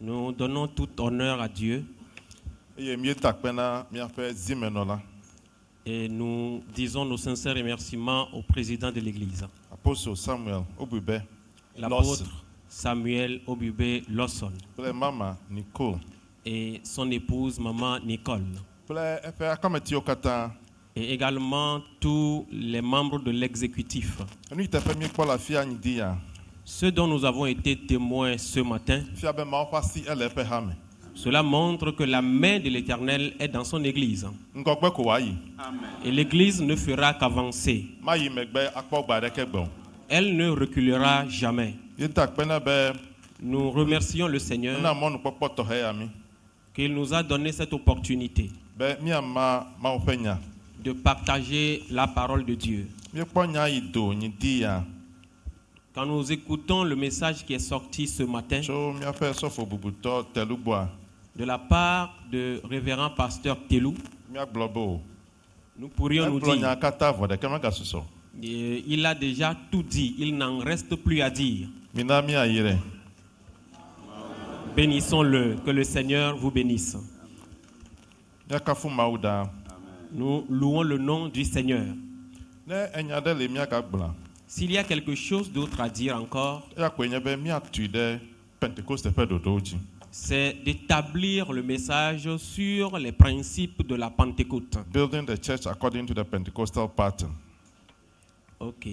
Nous donnons tout honneur à Dieu et nous disons nos sincères remerciements au président de l'Église, Apostle Samuel Obube, l'apôtre Samuel Obube Lawson, Maman Nicole, et son épouse Maman Nicole, et également tous les membres de l'exécutif. Ceux dont nous avons été témoins ce matin, cela montre que la main de l'Éternel est dans son Église. Et l'Église ne fera qu'avancer. Elle ne reculera jamais. Nous remercions le Seigneur qu'il nous a donné cette opportunité de partager la parole de Dieu. Quand nous écoutons le message qui est sorti ce matin de la part de révérend pasteur Telou, nous pourrions nous dire, il a déjà tout dit, il n'en reste plus à dire. Bénissons-le, que le Seigneur vous bénisse. Nous louons le nom du Seigneur. S'il y a quelque chose d'autre à dire encore, c'est d'établir le message sur les principes de la Pentecôte. Building the church according to the Pentecostal pattern. Ok.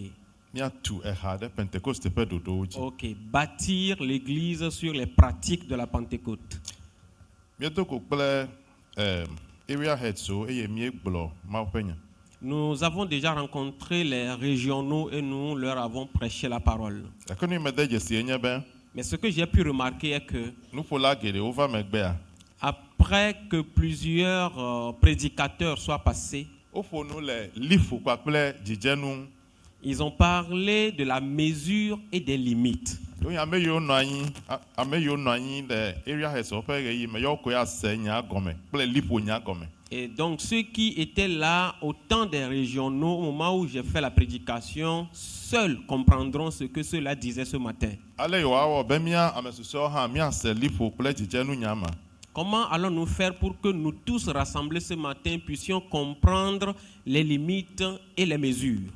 Ok. Bâtir l'église sur les pratiques de la Pentecôte. Nous avons déjà rencontré les régionaux et nous leur avons prêché la parole. Mais ce que j'ai pu remarquer est que après que plusieurs prédicateurs soient passés, ils ont parlé de la mesure et des limites. Et donc ceux qui étaient là au temps des régionaux, au moment où j'ai fait la prédication, seuls comprendront ce que cela disait ce matin. Comment allons-nous faire pour que nous tous rassemblés ce matin puissions comprendre les limites et les mesures?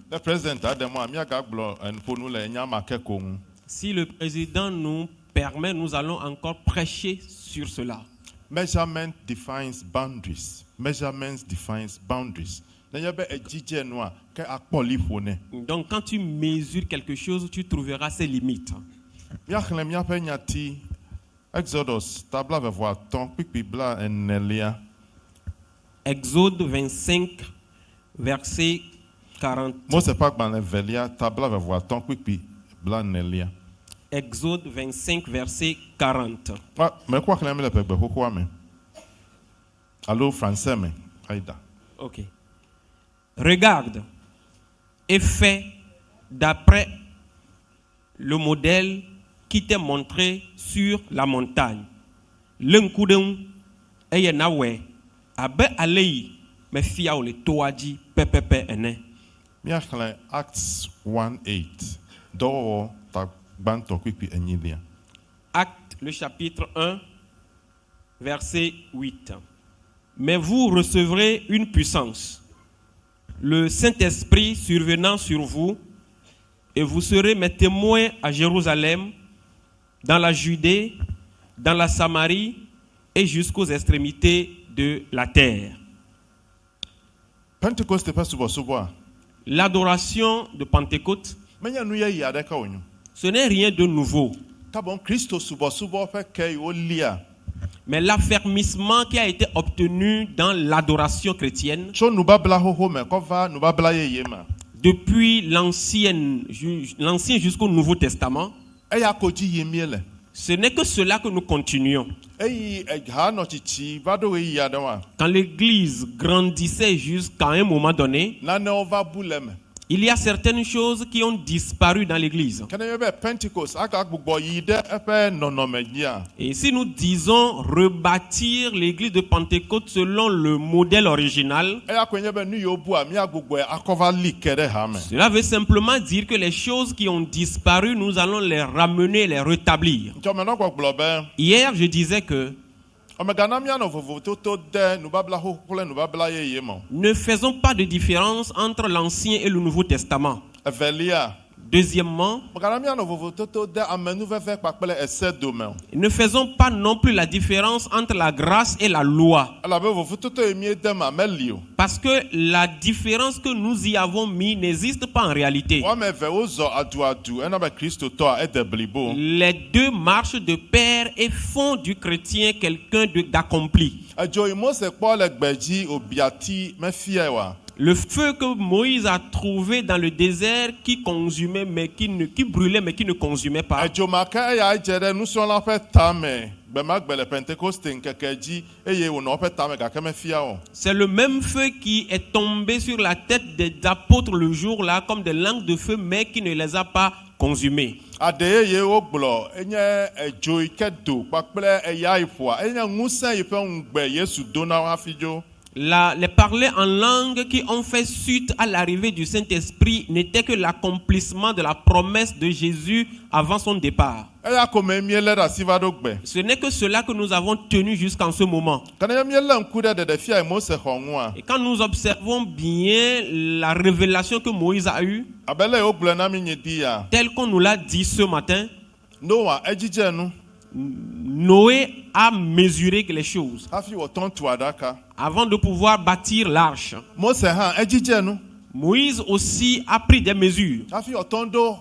Si le président nous permet, nous allons encore prêcher sur cela. Measurement defines boundaries. Measurements defines boundaries. Donc quand tu mesures quelque chose, tu trouveras ses limites. Exode 25, verset 40. Exode 25, verset 40. Allô, français, mais Aïda. Ok. Regarde et fais d'après le modèle qui t'est montré sur la montagne. L'encoudon et nawe abe alei me fia o le toaji pepepe ene. Acts 1:8. Do ta banto kwipi enyilia. Acte le chapitre 1 verset 8. Mais vous recevrez une puissance, le Saint-Esprit survenant sur vous, et vous serez mes témoins à Jérusalem, dans la Judée, dans la Samarie et jusqu'aux extrémités de la terre. L'adoration de Pentecôte, ce n'est rien de nouveau. Mais l'affermissement qui a été obtenu dans l'adoration chrétienne depuis l'Ancien jusqu'au Nouveau Testament, ce n'est que cela que nous continuons. Quand l'Église grandissait jusqu'à un moment donné, Il y a certaines choses qui ont disparu dans l'église. Kene be Pentecost aka gbugbo yi de epe nonome dzia. Et si nous disons rebâtir l'église de Pentecôte selon le modèle original, Eya kwenye be nu yo bu a mi agbugbo akova like de ha me. cela veut simplement dire que les choses qui ont disparu, nous allons les ramener, les rétablir. Nti me no gbogbo be Hier, je disais que omegana mi ano vovototo de nubabla ho kule nubabla yeye mo. ne faisons pas de différence entre l'Ancien et le Nouveau Testament. Evelia Deuxièmement, megana mi ano vovototo de amenuveve kpakple ese dome. ne faisons pas non plus la différence entre la grâce et la loi. Ala be vovototo emi de ma melio. Parce que la différence que nous y avons mis n'existe pas en réalité. Wa me ve ozo adu ena be Kristo to a ede blibo. Les deux marchent de pair et font du chrétien quelqu'un d'accompli. Ajo imose kpo le gbeji obiati me fie wa. Le feu que Moïse a trouvé dans le désert qui consumait mais qui brûlait mais qui ne consumait pas. Ajo maka ya jere nusola pe tame. Be magbele Pentecost nkeke ji eye wo no pe tame ga ke me fie o. C'est le même feu qui est tombé sur la tête des apôtres le jour-là comme des langues de feu mais qui ne les a pas consumés. Adeye wo gblɔ enye edzo ike do kpakple eya iƒoa enye ŋusẽ yi ƒe ŋugbe Yesu do na wo hafi dzo. Les parler en langue qui ont fait suite à l'arrivée du Saint-Esprit n'était que l'accomplissement de la promesse de Jésus avant son départ. Eya ko me miele ɖe asi va ɖo gbe. Ce n'est que cela que nous avons tenu jusqu'en ce moment. Kana miele ŋku ɖe ɖeɖefia yi Mose xɔ ŋua. Et quand nous observons bien la révélation que Moïse a eue, Abele wo gblɔ na mi nye di ya. tel qu'on nous l'a dit ce matin, Noa edzidze nu Noé a mesuré les choses hafi wòtɔn tu aɖaka. avant de pouvoir bâtir l'arche. Mose hã edzidze nu Moïse aussi a pris des mesures hafi wòtɔn ɖo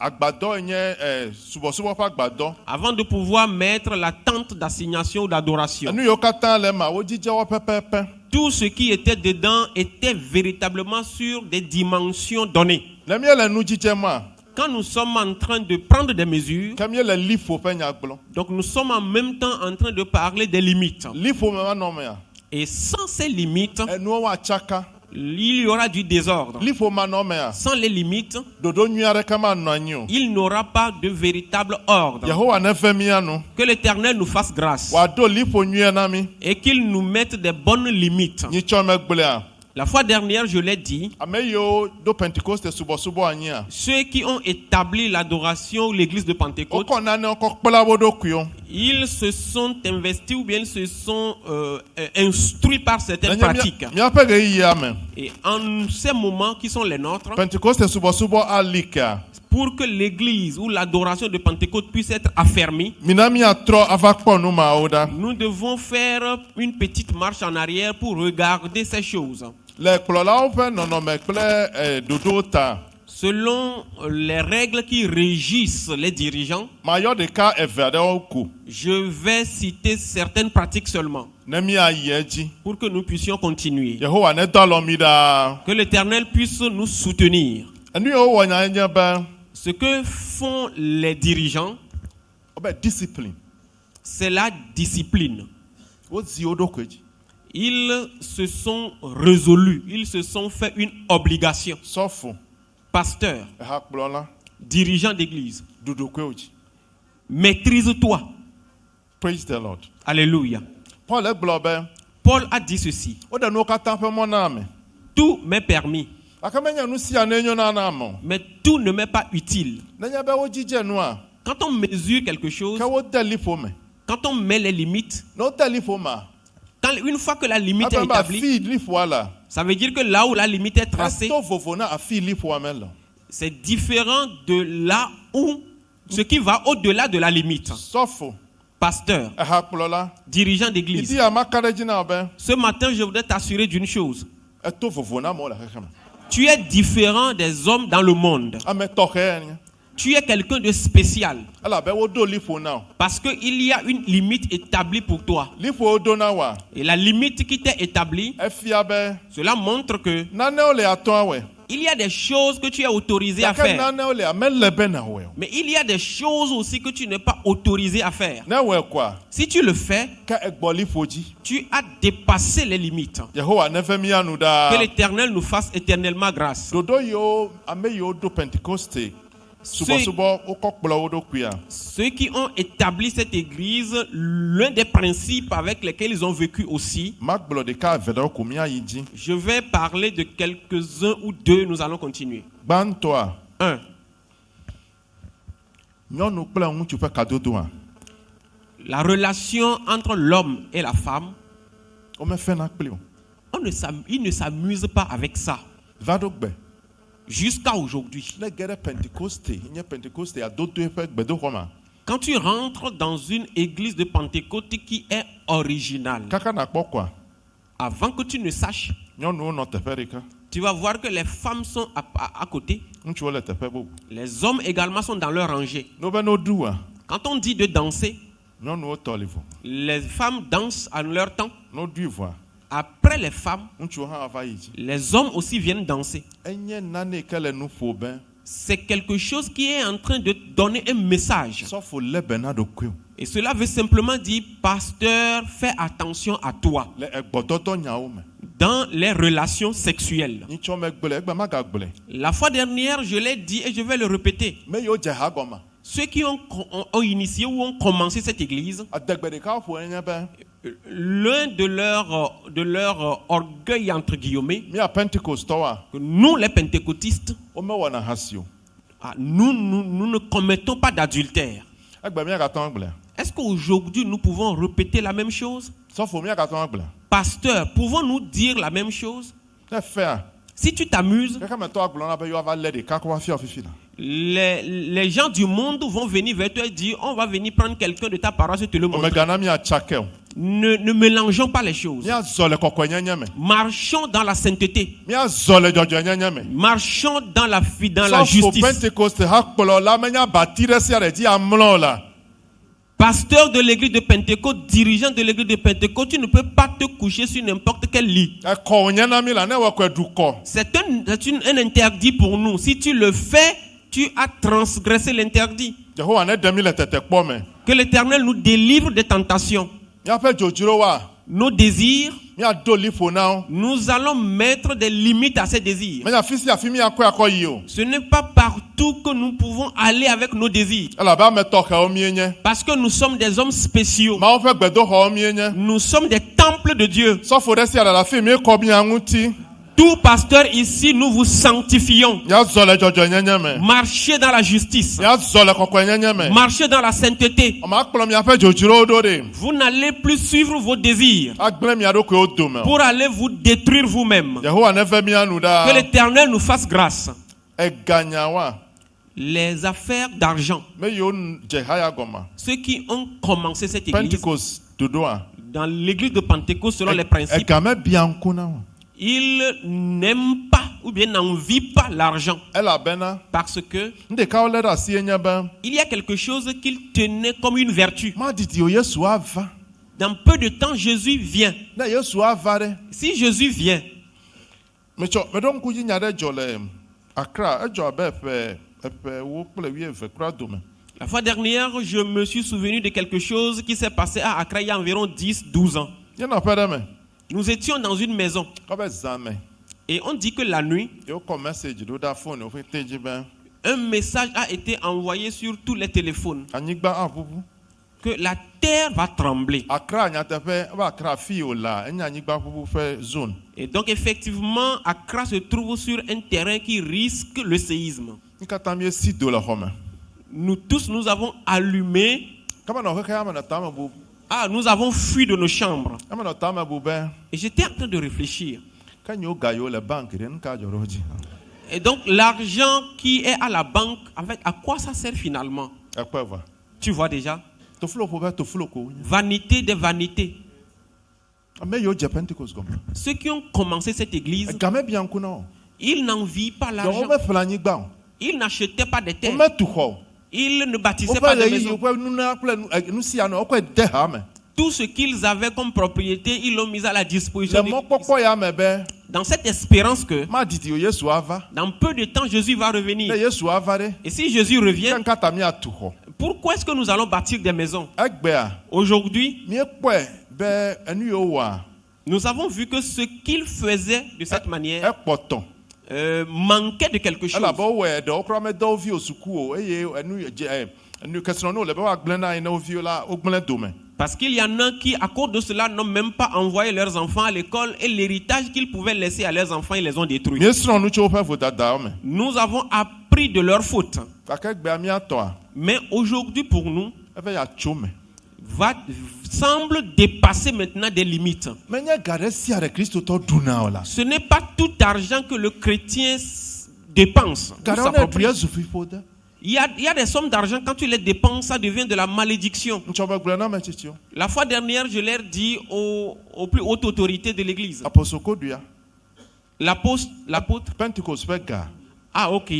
agbadɔ yi nye subɔsubɔ ƒe agbadɔ. avant de pouvoir mettre la tente d'assignation ou d'adoration. Enu yiwo katã le ema wodzidze wo pɛpɛpɛ. Tout ce qui était dedans était véritablement sur des dimensions données. Ne miele nu dzidze ma. Quand nous sommes en train de prendre des mesures, Ke miele liƒo ƒe nya gblɔ. donc nous sommes en même temps en train de parler des limites. Liƒo me manɔ mea. Et sans ces limites, Enuwo woatsaka. il y aura du désordre. Liƒo manɔ mea. Sans les limites, Ɖoɖo nyui aɖeke manɔ anyi o. il n'aura pas de véritable ordre. Yehowa neve mía nu. Que l'Éternel nous fasse grâce Wòaɖo liƒo nyuie na mi. et qu'il nous mette des bonnes limites. Nyitsɔ megblea. La fois dernière, je l'ai dit, Ame yiwo ɖo Pentecost subɔsubɔ anyia. ceux qui ont établi l'adoration, l'église de Pentecôte, Wokɔ nanewo kɔ kpla wo ɖokuiwo. ils se sont investis ou bien ils se sont instruits par certaines Nenye pratiques. míaƒe ɣeyiɣia me. Et en ces moments qui sont les nôtres, Pentecost subɔsubɔ ali kea. pour que l'église ou l'adoration de Pentecôte puisse être affermie, Mina míatrɔ ava kpɔ nu mawo ɖa. nous devons faire une petite marche en arrière pour regarder ces choses. Le kplɔlawo ƒe nɔnɔme kple ɖoɖowo ta. Selon les règles qui régissent les dirigeants, Mayɔ ɖeka eve aɖewo ko. je vais citer certaines pratiques seulement Ne míayi edzi. pour que nous puissions continuer. Yehowa nedɔ alɔ mi ɖaa. Que l'Éternel puisse nous soutenir. Enu yiwo wɔnya nye be. Ce que font les dirigeants, Wobe discipline. c'est la discipline. Wozi wo ɖokui dzi. Ils se sont résolus, ils se sont fait une obligation. Sɔfo. Pasteur, Ehakplɔla. dirigeant d'église, Ɖoɖokuiwo dzi. maîtrise-toi. Praise the Lord. Alléluia. Paul gblɔ be. Paul a dit ceci. Woɖe nuwo katã ƒe mɔ na ame. Tout m'est permis, Gake menye nu sia ne nyo na ame o. mais tout ne m'est pas utile. Nenye be wodzidze nua. Quand on mesure quelque chose, Ke wode liƒo me. quand on met les limites, Ne wode liƒo mea. une fois que la limite est Abe be établie, afi liƒoa la. ça veut dire que là où la limite est tracée, Eto vovo na afi liƒoa me le. c'est différent de là où ce qui va au-delà de la limite. Sɔfo. Pasteur, Ehakplɔla. dirigeant d'église, Idi amaka ɖe dzi na wo be. ce matin, je voudrais t'assurer d'une chose. Eto vovo na amewo le xexeme. Tu es différent des hommes dans le monde. Ame tɔxɛ nye. Tu es quelqu'un de spécial Elabe woɖo liƒo na wo. parce qu'il y a une limite établie pour toi. Liƒo woɖo na woa. Et la limite qui t'est établie, Efia be. cela montre que Nanewo le atɔa wɔe. Il y a des choses que tu es autorisé à Gake faire. nanewo le amele be na wɔe o. Mais il y a des choses aussi que tu n'es pas autorisé à faire. Ne wɔe koa, Si tu le fais, ke egbɔli ƒo dzi. tu as dépassé les limites. Yehowa neve mianu ɖaa. Que l'Éternel nous fasse éternellement grâce. Dodo yiwo ame yiwo do Pentecoste subɔsubɔ wokɔ kplɔ wo ɖokuia. Ceux qui ont établi cette église, l'un des principes avec lesquels ils ont vécu aussi, Magblɔ ɖeka eve ɖewo ko miayi dzi. je vais parler de quelques-uns ou deux, nous allons continuer. Gbãtɔa, 1. nyɔnu kple ŋutsu ƒe kadodoa, La relation entre l'homme et la femme, womefena kpli o. ils ne s'amusent pas avec ça. Va ɖo gbe. Jusqu'à aujourd'hui. Ne ge ɖe Pentecoste, nye Pentecoste adodoe ƒe gbedoxɔma. Quand tu rentres dans une église de Pentecôte qui est originale, Kaka nakpɔ koa, avant que tu ne saches, nyɔnuwo nɔ teƒe ɖeka, tu vas voir que les femmes sont à côté. ŋutsuwo le teƒe bubu. Les hommes également sont dans leur rangée. No be no ɖua, Quand on dit de danser, nyɔnuwo tɔ li vo. les femmes dansent en leur temps. No ɖui voa, Après les femmes, ŋutsuwo hã va yi dzi. les hommes aussi viennent danser. Enye nane ke le nu ƒo be, C'est quelque chose qui est en train de donner un message. sɔfo lé be na ɖokuiwo. Et cela veut simplement dire, pasteur, fais attention à toi Le egbɔdɔdɔ nyawo me. dans les relations sexuelles. Nyitsɔ megblẽ, egbe magagblẽ. La fois dernière, je l'ai dit et je vais le répéter. Me yiwo dze ha gɔma. Ceux qui ont initié ou ont commencé cette église, Adegbe ɖeka ƒo enye be, l'un de leur orgueil, entre guillemets, mía Pentecostɔwoa, que nous les pentecôtistes, womewɔna ha si o. nous ne commettons pas d'adultère. Egbe míagate ŋu agblẽ. Est-ce qu'aujourd'hui nous pouvons répéter la même chose? Sɔfo míagate ŋu agblẽ. Pasteur, pouvons-nous dire la même chose? Ne fea, Si tu t'amuses, kekametɔ agblɔna be yewoava lé ɖeka kɔ va fiɔ fifi la. les gens du monde vont venir vers toi et dire, on va venir prendre quelqu'un de ta paroisse et te le montrer. Omegana míatsake o. Ne mélangeons pas les choses. Míazɔ le kɔkɔenyenye me. Marchons dans la sainteté. Míazɔ le dzɔdzɔenyenye me. Marchons dans la Sɔfo justice. Pentecoste ha kplɔla menya abati ɖe sia ɖe dzi amlɔ o la. Pasteur de l'église de Pentecôte, dirigeant de l'église de Pentecôte, tu ne peux pas te coucher sur n'importe quel lit. Ekɔ wònye na mí la, ne wɔ kɔe dukɔ. C'est un interdit pour nous. Si tu le fais, tu as transgressé l'interdit. Yehowa ne ɖe mí le tetekpɔ me. Que l'Éternel nous délivre des tentations. Míaƒe dzodzrowoa, Nos désirs, míado liƒo na wo. nous allons mettre des limites à ces désirs. Menya afi sia afi míakɔe akɔ yi o. Ce n'est pas partout que nous pouvons aller avec nos désirs. Elabe ame tɔxɛwo míenye. Parce que nous sommes des hommes spéciaux. Mawu ƒe gbedoxɔwo míenye. Nous sommes des temples de Dieu. Sɔfo ɖe sia ɖe le afi míekɔ mía ŋuti. Tout pasteur ici, nous vous sanctifions. Míazɔ le dzɔdzɔenyenye me. Marchez dans la justice. Míazɔ le kɔkɔenyenye me. Marchez dans la sainteté. Makplɔ míaƒe dzodzrowo ɖo ɖe. Vous n'allez plus suivre vos désirs Agblẽ mía ɖokuiwo dome o. pour aller vous détruire vous-même. Yehowa neve mía nu Que ɖaa. l'Éternel nous fasse grâce. Eganyawoa, Les affaires d'argent, me yiwo dze haya gɔma. ceux qui ont commencé cette église, Pentecost dodoa. dans l'église de Pentecôte selon les principes, Egame bia ŋku na wo. ils n'aiment pas ou bien n'envient pas l'argent. Elabena, Parce que nu ɖekawo lé ɖe asi enye be, il y a quelque chose qu'ils tenaient comme une vertu. madidi o Yesu ava. Dans peu de temps, Jésus vient. Ne Yesu ava ɖe. Si Jésus vient, Meɖo ŋku dzi nya ɖe dzɔ le Accra, edzɔ abe eƒe wo kple 12 kura dome. la fois dernière, je me suis souvenu de quelque chose qui s'est passé à Accra il y a environ 10-12 ans. Nye nɔƒe ɖe me. Nous étions dans une maison Kɔbe zã me. et on dit que la nuit, Yewokɔ message ɖo ɖe phone wo ƒete dzi be, un message a été envoyé sur tous les téléphones anyigba aʋuʋu. que la terre va trembler. Accra nyateƒe, ebe Accra fi o la, enye anyigba ʋuʋu ƒe zone. Et donc effectivement, Accra se trouve sur un terrain qui risque le séisme. Mí katã míesi do le xɔ me. Nous tous, nous avons allumé, Kama nɔ xexea me nɔ tame bu. nous avons fui de nos chambres. Eme nɔ tame bu be, Et j'étais en train de réfléchir. ke nyewo ga yiwo le bank ɖe nu ka dzɔ ɖe wo dzi. Et donc l'argent qui est à la banque, en fait, à quoi ça sert finalement? Ekpe va. Tu vois déjà, Toflo ƒo be toflo ko wonye. vanité des vanités. Ame yiwo dze Pentecost gɔme. Ceux qui ont commencé cette église, Egame bia ŋku na wo. ils n'envient pas Donc l'argent. womeƒle anyigba o. Ils n'achetaient pas des terres. Wometu xɔ o. Ils ne bâtissaient Woƒe pas de ɣeyiɣi maisons. woƒe nuna kple nu sia nu wokɔe de ha me. Tout ce qu'ils avaient comme propriété, ils l'ont mis à la disposition. Le mɔkpɔkpɔ ya me be, dans cette espérance que madidi o Yesu ava. dans peu de temps Jésus va Ne revenir. Yesu ava de. Et si Jésus revient, Kenkata mi atu xɔ. pourquoi est-ce que nous allons bâtir des maisons? Egbea Aujourd'hui, mi kpɔe be enu yo wa. nous avons vu que ce qu'il faisait de cette manière Ekpɔtɔn. manquait de quelque chose. Elabɔ wɔ ɖewo kura me dɔwo vi o suku o eye enu kesrɔ̃nu le be wa gblẽ na yi na wo viwo la wo gblẽ dome. Parce qu'il y en a qui, à cause de cela, n'ont même pas envoyé leurs enfants à l'école et l'héritage qu'ils pouvaient laisser à leurs enfants, ils les ont détruits. Mi srɔ̃ nu tso woƒe vodadawo me. Nous avons appris de leurs fautes. Gake egbea mi atɔa Mais aujourd'hui, pour nous, eve ya tso me. semble dépasser maintenant des limites. Menye ga ɖe sia ɖe kristotɔ ɖuna o la. Ce n'est pas tout argent que le chrétien dépense. Ou Ga ɖewo ne s'approprie. ɖi ezu fiƒode. Il y a des sommes d'argent, quand tu les dépenses, ça devient de la malédiction. Ŋtsɔ be gblẽ na me tsitsiwo. La fois dernière, je l'ai dit aux plus hautes autorités de l'église. Apostoko ɖuia. L'apôtre. Pentecost ƒe ga. Ah, ok.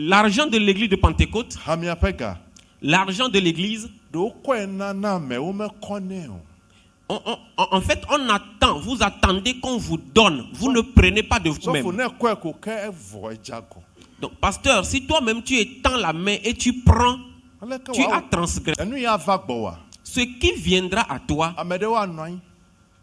L'argent de l'église de Pentecôte, Hamia ƒe ga. l'argent de l'église, Ɖewo kɔe nana amewo mekɔnɛ o. en fait, on attend, vous attendez qu'on vous donne. Vous ne prenez pas de Sɔfo vous-même. ne kɔe ko ke evɔ edzago. Donc, pasteur, si toi-même tu étends la main et tu prends, Aleke tu as wa transgressé. enu ya va gbɔwa. Ce qui viendra à toi, Ame ɖewo anɔ anyi.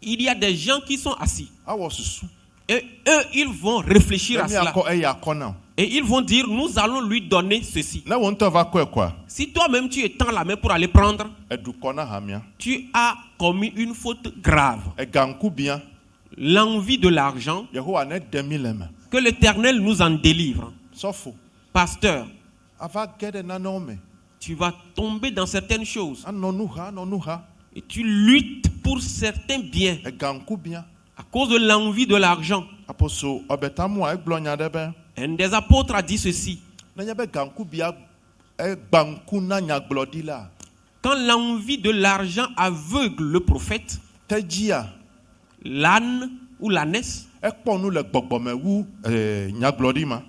il y a des gens qui sont assis. Awɔ susu. Et eux, ils vont réfléchir à Emi cela. akɔ eya akɔ na o. Et ils vont dire, nous allons lui donner ceci. Ne wo ŋutɔ va kɔe koa, Si toi-même tu étends la main pour aller prendre, eɖu kɔ na hamia. tu as commis une faute grave. Ega ŋku bia. L'envie de l'argent, Yehowa ne ɖe mi le me. que l'Éternel nous en délivre. Sɔfo Pasteur, ava ge ɖe nanewo me. tu vas tomber dans certaines choses. Anɔ nu ha, anɔ nu ha. Et tu luttes pour certains biens Ega ŋku bia. à cause de l'envie de l'argent. Aposo ɔbɛtamua egblɔ nya ɖe be. Un des apôtres a dit ceci. Nenye be ga ŋku bia egba ŋku na nyagblɔɖila. Quand l'envie de l'argent aveugle le prophète, Tedzia l'âne ou l'ânesse, ekpɔ nu le gbɔgbɔme wu nyagblɔɖi ma.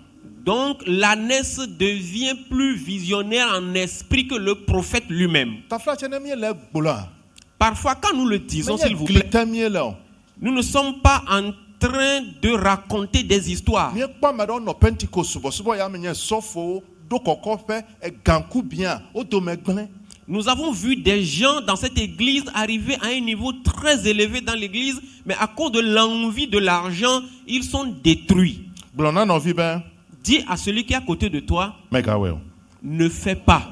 donc l'ânesse devient plus visionnaire en esprit que le prophète lui-même. Taflatse ne mi le gblɔa. Parfois, quand nous le disons, s'il Menye vous gli plaît, te mi le o. nous ne sommes pas en train de raconter des histoires. Mi kpɔ ame ɖewo nɔ Pentecost subɔsubɔ ya me nye sɔfowo ɖo kɔkɔƒe ega ŋku bia wo dome gblẽ. Nous avons vu des gens dans cette église arriver à un niveau très élevé dans l'église, mais à cause de l'envie de l'argent, ils sont détruits. Gblɔ na nɔvi be Dis à celui qui est à côté de toi, megawɛ o. ne fais pas.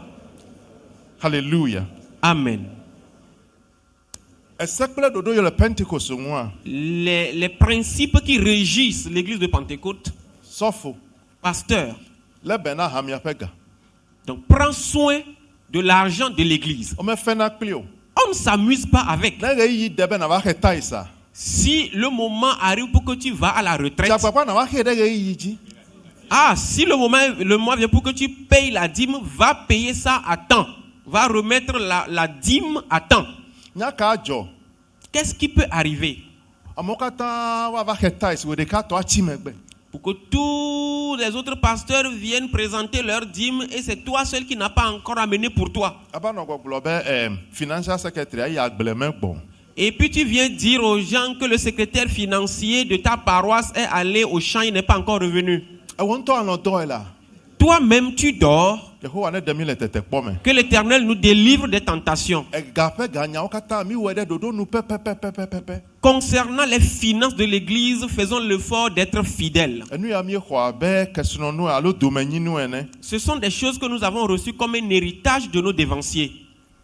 Hallelujah. Amen. Ese kple ɖoɖo yi le Pentecost ŋua. Les principes qui régissent l'église de Pentecôte, Sɔfo pasteur, le be na hamia ƒe ga. donc prends soin de l'argent de l'église. Womefena kpli o. On ne s'amuse pas avec. Ne ɣeyiɣi de be nava xe tayi sa. Si le moment arrive pour que tu vas à la retraite, Dzakpakpa nava xe ɖe ɣeyiɣi dzi. ah, si le mois vient pour que tu payes la dîme, va payer ça à temps. Va remettre la dîme à temps. Nyaka adzɔ. Qu'est-ce qui peut arriver Amewo katã woava xe tayi si wo ɖeka tɔ atsi megbe. pour que tous les autres pasteurs viennent présenter leur dîme et c'est toi seul qui n'as pas encore amené pour toi. Abanɔ gbɔgblɔ be financial secretary ayi agbleme gbɔ. Et puis tu viens dire aux gens que le secrétaire financier de ta paroisse est allé au champ, il n'est pas encore revenu. Ewo ŋutɔ anɔ dɔ yi la. Toi-même tu dors, Yehowa ne ɖe mi le tetekpɔ me. que l'Éternel nous délivre des tentations. Ega ƒe ganyawo katã mi wɔe ɖe ɖoɖo nu pɛpɛpɛpɛpɛpɛ. Concernant les finances de l'église, faisons l'effort d'être fidèles. Enu ya mi xɔ abe kesinɔnu alo domenyinu ene. Ce sont des choses que nous avons reçues comme un héritage de nos dévanciers.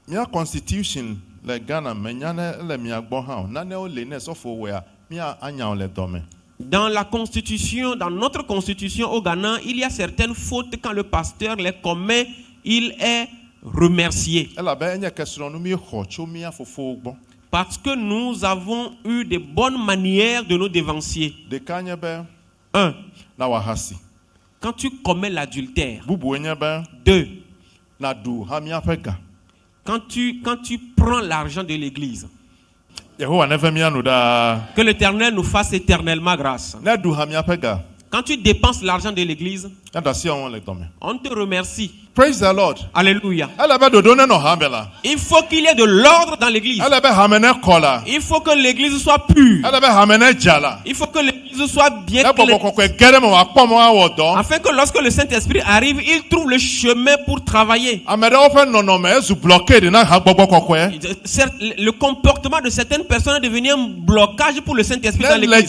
Mia constitution le Ghana me nya ne le mia gbɔ hã o. Nanewo le ne sɔfo wɔa mia anyawo le dɔ me. Dans la constitution, dans notre constitution au Ghana, il y a certaines fautes quand le pasteur les commet, il est remercié. Elabe enye kesinɔnu mi xɔ tso mia fofowo gbɔ. Parce que nous avons eu de bonnes manières de nos dévanciers. Ɖeka nye be 1. na wahasi. Quand tu commets l'adultère. Bubu nye be 2. na ɖu ha miaƒe ga. Quand tu prends l'argent de l'église. Yehowa neve mia nu ɖaa. Que l'Éternel nous fasse éternellement grâce. Ne ɖu ha miaƒe ga. Quand tu dépenses l'argent de l'église. On te remercie. Praise the Lord. Alléluia. Il Il faut qu'il y ait de l'ordre dans l'église. Il faut que l'église soit pure. Il faut que l'église soit bien claire. Afin que lorsque le Saint-Esprit arrive, il trouve le chemin pour travailler. Certes, le comportement de certaines personnes est devenu un blocage pour le Saint-Esprit dans l'église. Si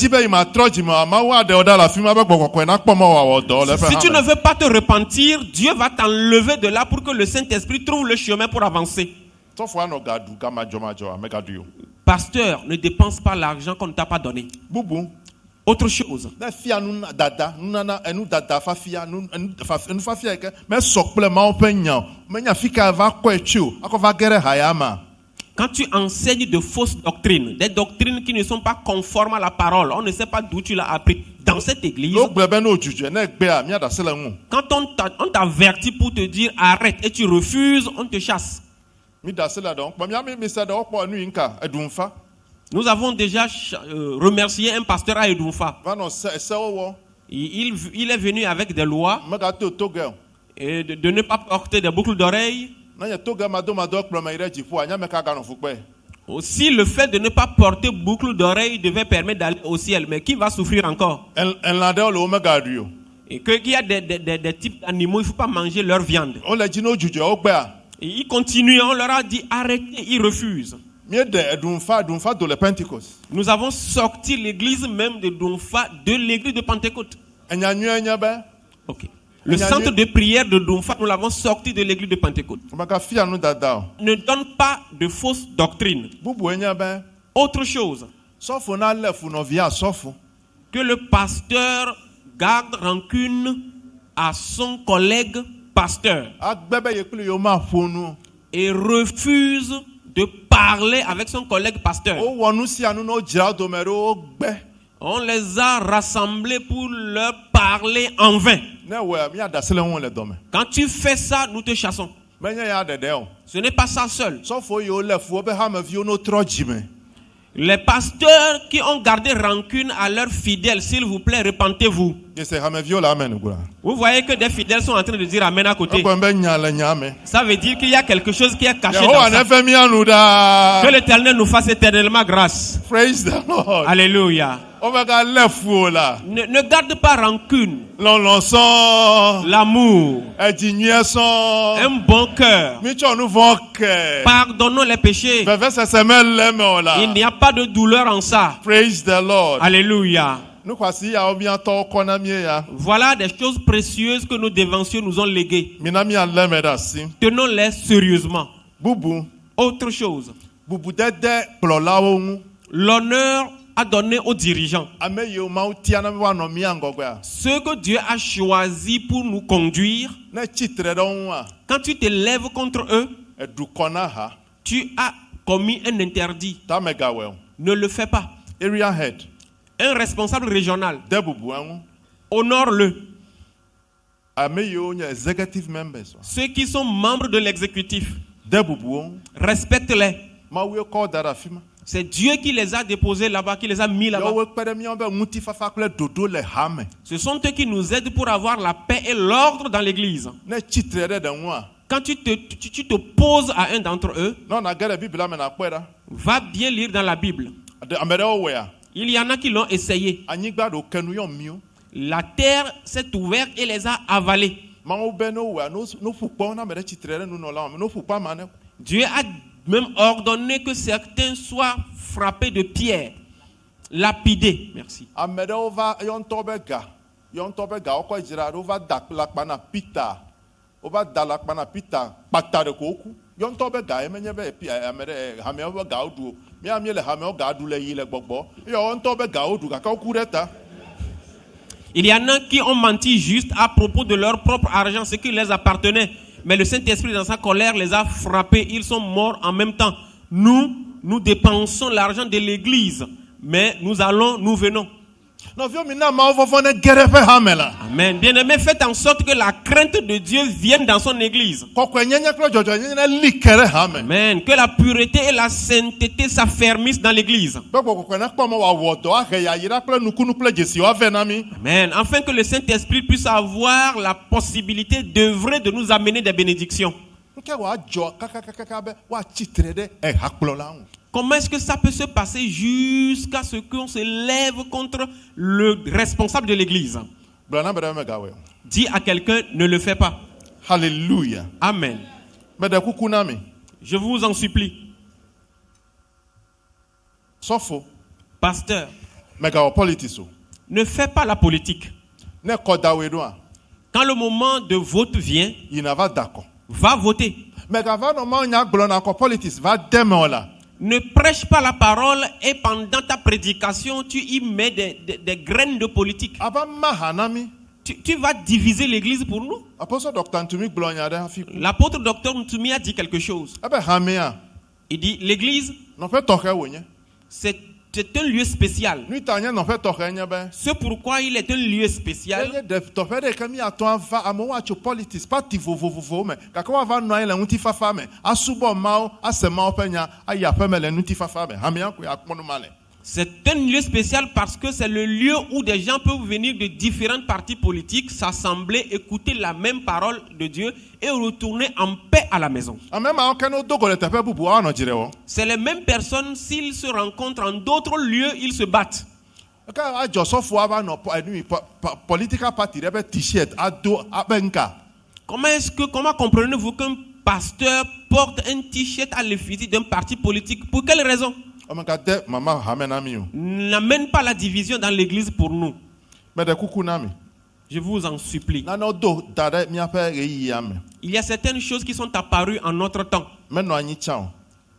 tu ne veux pas te repentir, Dieu va t'enlever de là pour que le Saint-Esprit trouve le chemin pour avancer. Pasteur, ne dépense pas l'argent qu'on ne t'a pas donné. Autre chose. Quand tu enseignes de fausses doctrines, des doctrines qui ne sont pas conformes à la parole, on ne sait pas d'où tu l'as appris. Dans cette église, quand on t'avertit pour te dire arrête et tu refuses, on te chasse. Nous avons déjà remercié un pasteur à Edunfa. Il est venu avec des lois et de ne pas porter des boucles d'oreilles. Aussi, le fait de ne pas porter boucle d'oreille devait permettre d'aller au ciel. Mais qui va souffrir encore? Et qu'il y a des types d'animaux, il ne faut pas manger leur viande. Et ils continuent, on leur a dit arrêtez, ils refusent. Nous avons sorti l'église même de Dunfa de l'église de Pentecôte. Ok. Le centre de prière de Dunfa, nous l'avons sorti de l'église de Pentecôte. Ne donne pas de fausses doctrines. Autre chose. Que le pasteur garde rancune à son collègue pasteur. Et refuse de parler avec son collègue pasteur. On les a rassemblés pour leur parler en vain. Quand tu fais ça, nous te chassons. Ce n'est pas ça seul. Les pasteurs qui ont gardé rancune à leurs fidèles, s'il vous plaît, repentez-vous. Vous voyez que des fidèles sont en train de dire amen à côté. Ça veut dire qu'il y a quelque chose qui est caché dans ça. Que l'Éternel nous fasse éternellement grâce. Praise the Lord. Alléluia. Ne garde pas rancune. L'amour. Un bon cœur. Pardonnons les péchés. Il n'y a pas de douleur en ça. Praise the Lord. Alléluia. Voilà des choses précieuses que nos dévanciers nous ont léguées. Tenons-les sérieusement. Autre chose. L'honneur à donner aux dirigeants. Ceux que Dieu a choisis pour nous conduire, quand tu te lèves contre eux, tu as commis un interdit. Ne le fais pas. Un responsable régional, honore-le. Ceux qui sont membres de l'exécutif, respecte-les. C'est Dieu qui les a déposés là-bas, qui les a mis là-bas. Ce sont eux qui nous aident pour avoir la paix et l'ordre dans l'église. Quand tu te poses à un d'entre eux, va bien lire dans la Bible. Il y en a qui l'ont essayé. La terre s'est ouverte et les a avalés. Dieu a même ordonné que certains soient frappés de pierre, lapidés. Merci. Il y en a qui ont menti juste à propos de leur propre argent, ce qui les appartenait. Mais le Saint-Esprit, dans sa colère, les a frappés. Ils sont morts en même temps. Nous dépensons l'argent de l'église. Mais nous allons, nous venons. Nɔviwo mi na maawo vɔvɔ ne ge ɖe eƒe hame la. Amen. Bien-aimé, faites en sorte que la crainte de Dieu vienne dans son église. Kɔkɔenyenye kple dzɔdzɔenyenye ne li ke ɖe hame. Amen. Que la pureté et la sainteté s'affermissent dans l'église. Gbɔgbɔ kɔkɔe ne kpɔ me wòawɔ dɔ ahe yayira kple nukunu kple dzesiwo ave na mi. Amen. Afin que le Saint-Esprit puisse avoir la possibilité d'œuvrer, de nous amener des bénédictions. Nke wòadzɔ kakakaka be wòatsitre ɖe ehakplɔla ŋu. Comment est-ce que ça peut se passer jusqu'à ce qu'on se lève contre le responsable de l'église? Gblɔ na be ɖe megawɔe o. Dis à quelqu'un, ne le fais pas. Hallelujah. Amen. Meɖe kuku na mi. Je vous en supplie. Sɔfo. Pasteur, Megawɔ politics o. ne fais pas la politique. Ne kɔ dawoe ɖoa. Quand le moment de vote vient, Yina va da akɔ. va voter. Megava nɔ mawo nya gblɔ na kɔ politics va de me o la. Ne prêche pas la parole et pendant ta prédication, tu y mets des graines de politique. Ava ma ha na mi. Tu vas diviser l'église pour nous. Apostole Dr. Ntumi gblɔ nya ɖe hafi ku. L'apôtre docteur Ntumi a dit quelque chose. Ebe hamea. Il dit, l'église, Nɔƒe tɔxɛ wònye. c'est un lieu spécial. Nu ta nye nɔƒe tɔxɛ nye be. C'est pourquoi il est un lieu spécial. Enye tɔƒe ɖe ke miatɔ ava amewo atso politics party vovovowo me gake woava nɔ anyi le ŋutifafa me asubɔ mawo ase mawo ƒe nya ayi aƒe me le ŋutifafa me hamea koe akpɔ nu ma le. C'est un lieu spécial parce que c'est le lieu où des gens peuvent venir de différents partis politiques, s'assembler, écouter la même parole de Dieu et retourner en paix à la maison. Ame mawo ke no dogo le teƒe bubu woanɔ dzi ɖe wɔ. C'est les mêmes personnes, s'ils se rencontrent en d'autres lieux, ils se battent. Ke adzɔ sɔfo ava nɔ political party ɖe ƒe t-shirt ado abe nka. Comment comprenez-vous qu'un pasteur porte un t-shirt à l'effigie d'un parti politique? Pour quelle raison? Omeka de mama hame na mi o. N'amène pas la division dans l'église pour nous. Meɖe kuku na mi. Je vous en supplie. Nanewo do da ɖe miaƒe ɣeyiɣia me. Il y a certaines choses qui sont apparues en notre temps. Menɔ anyi tsã o.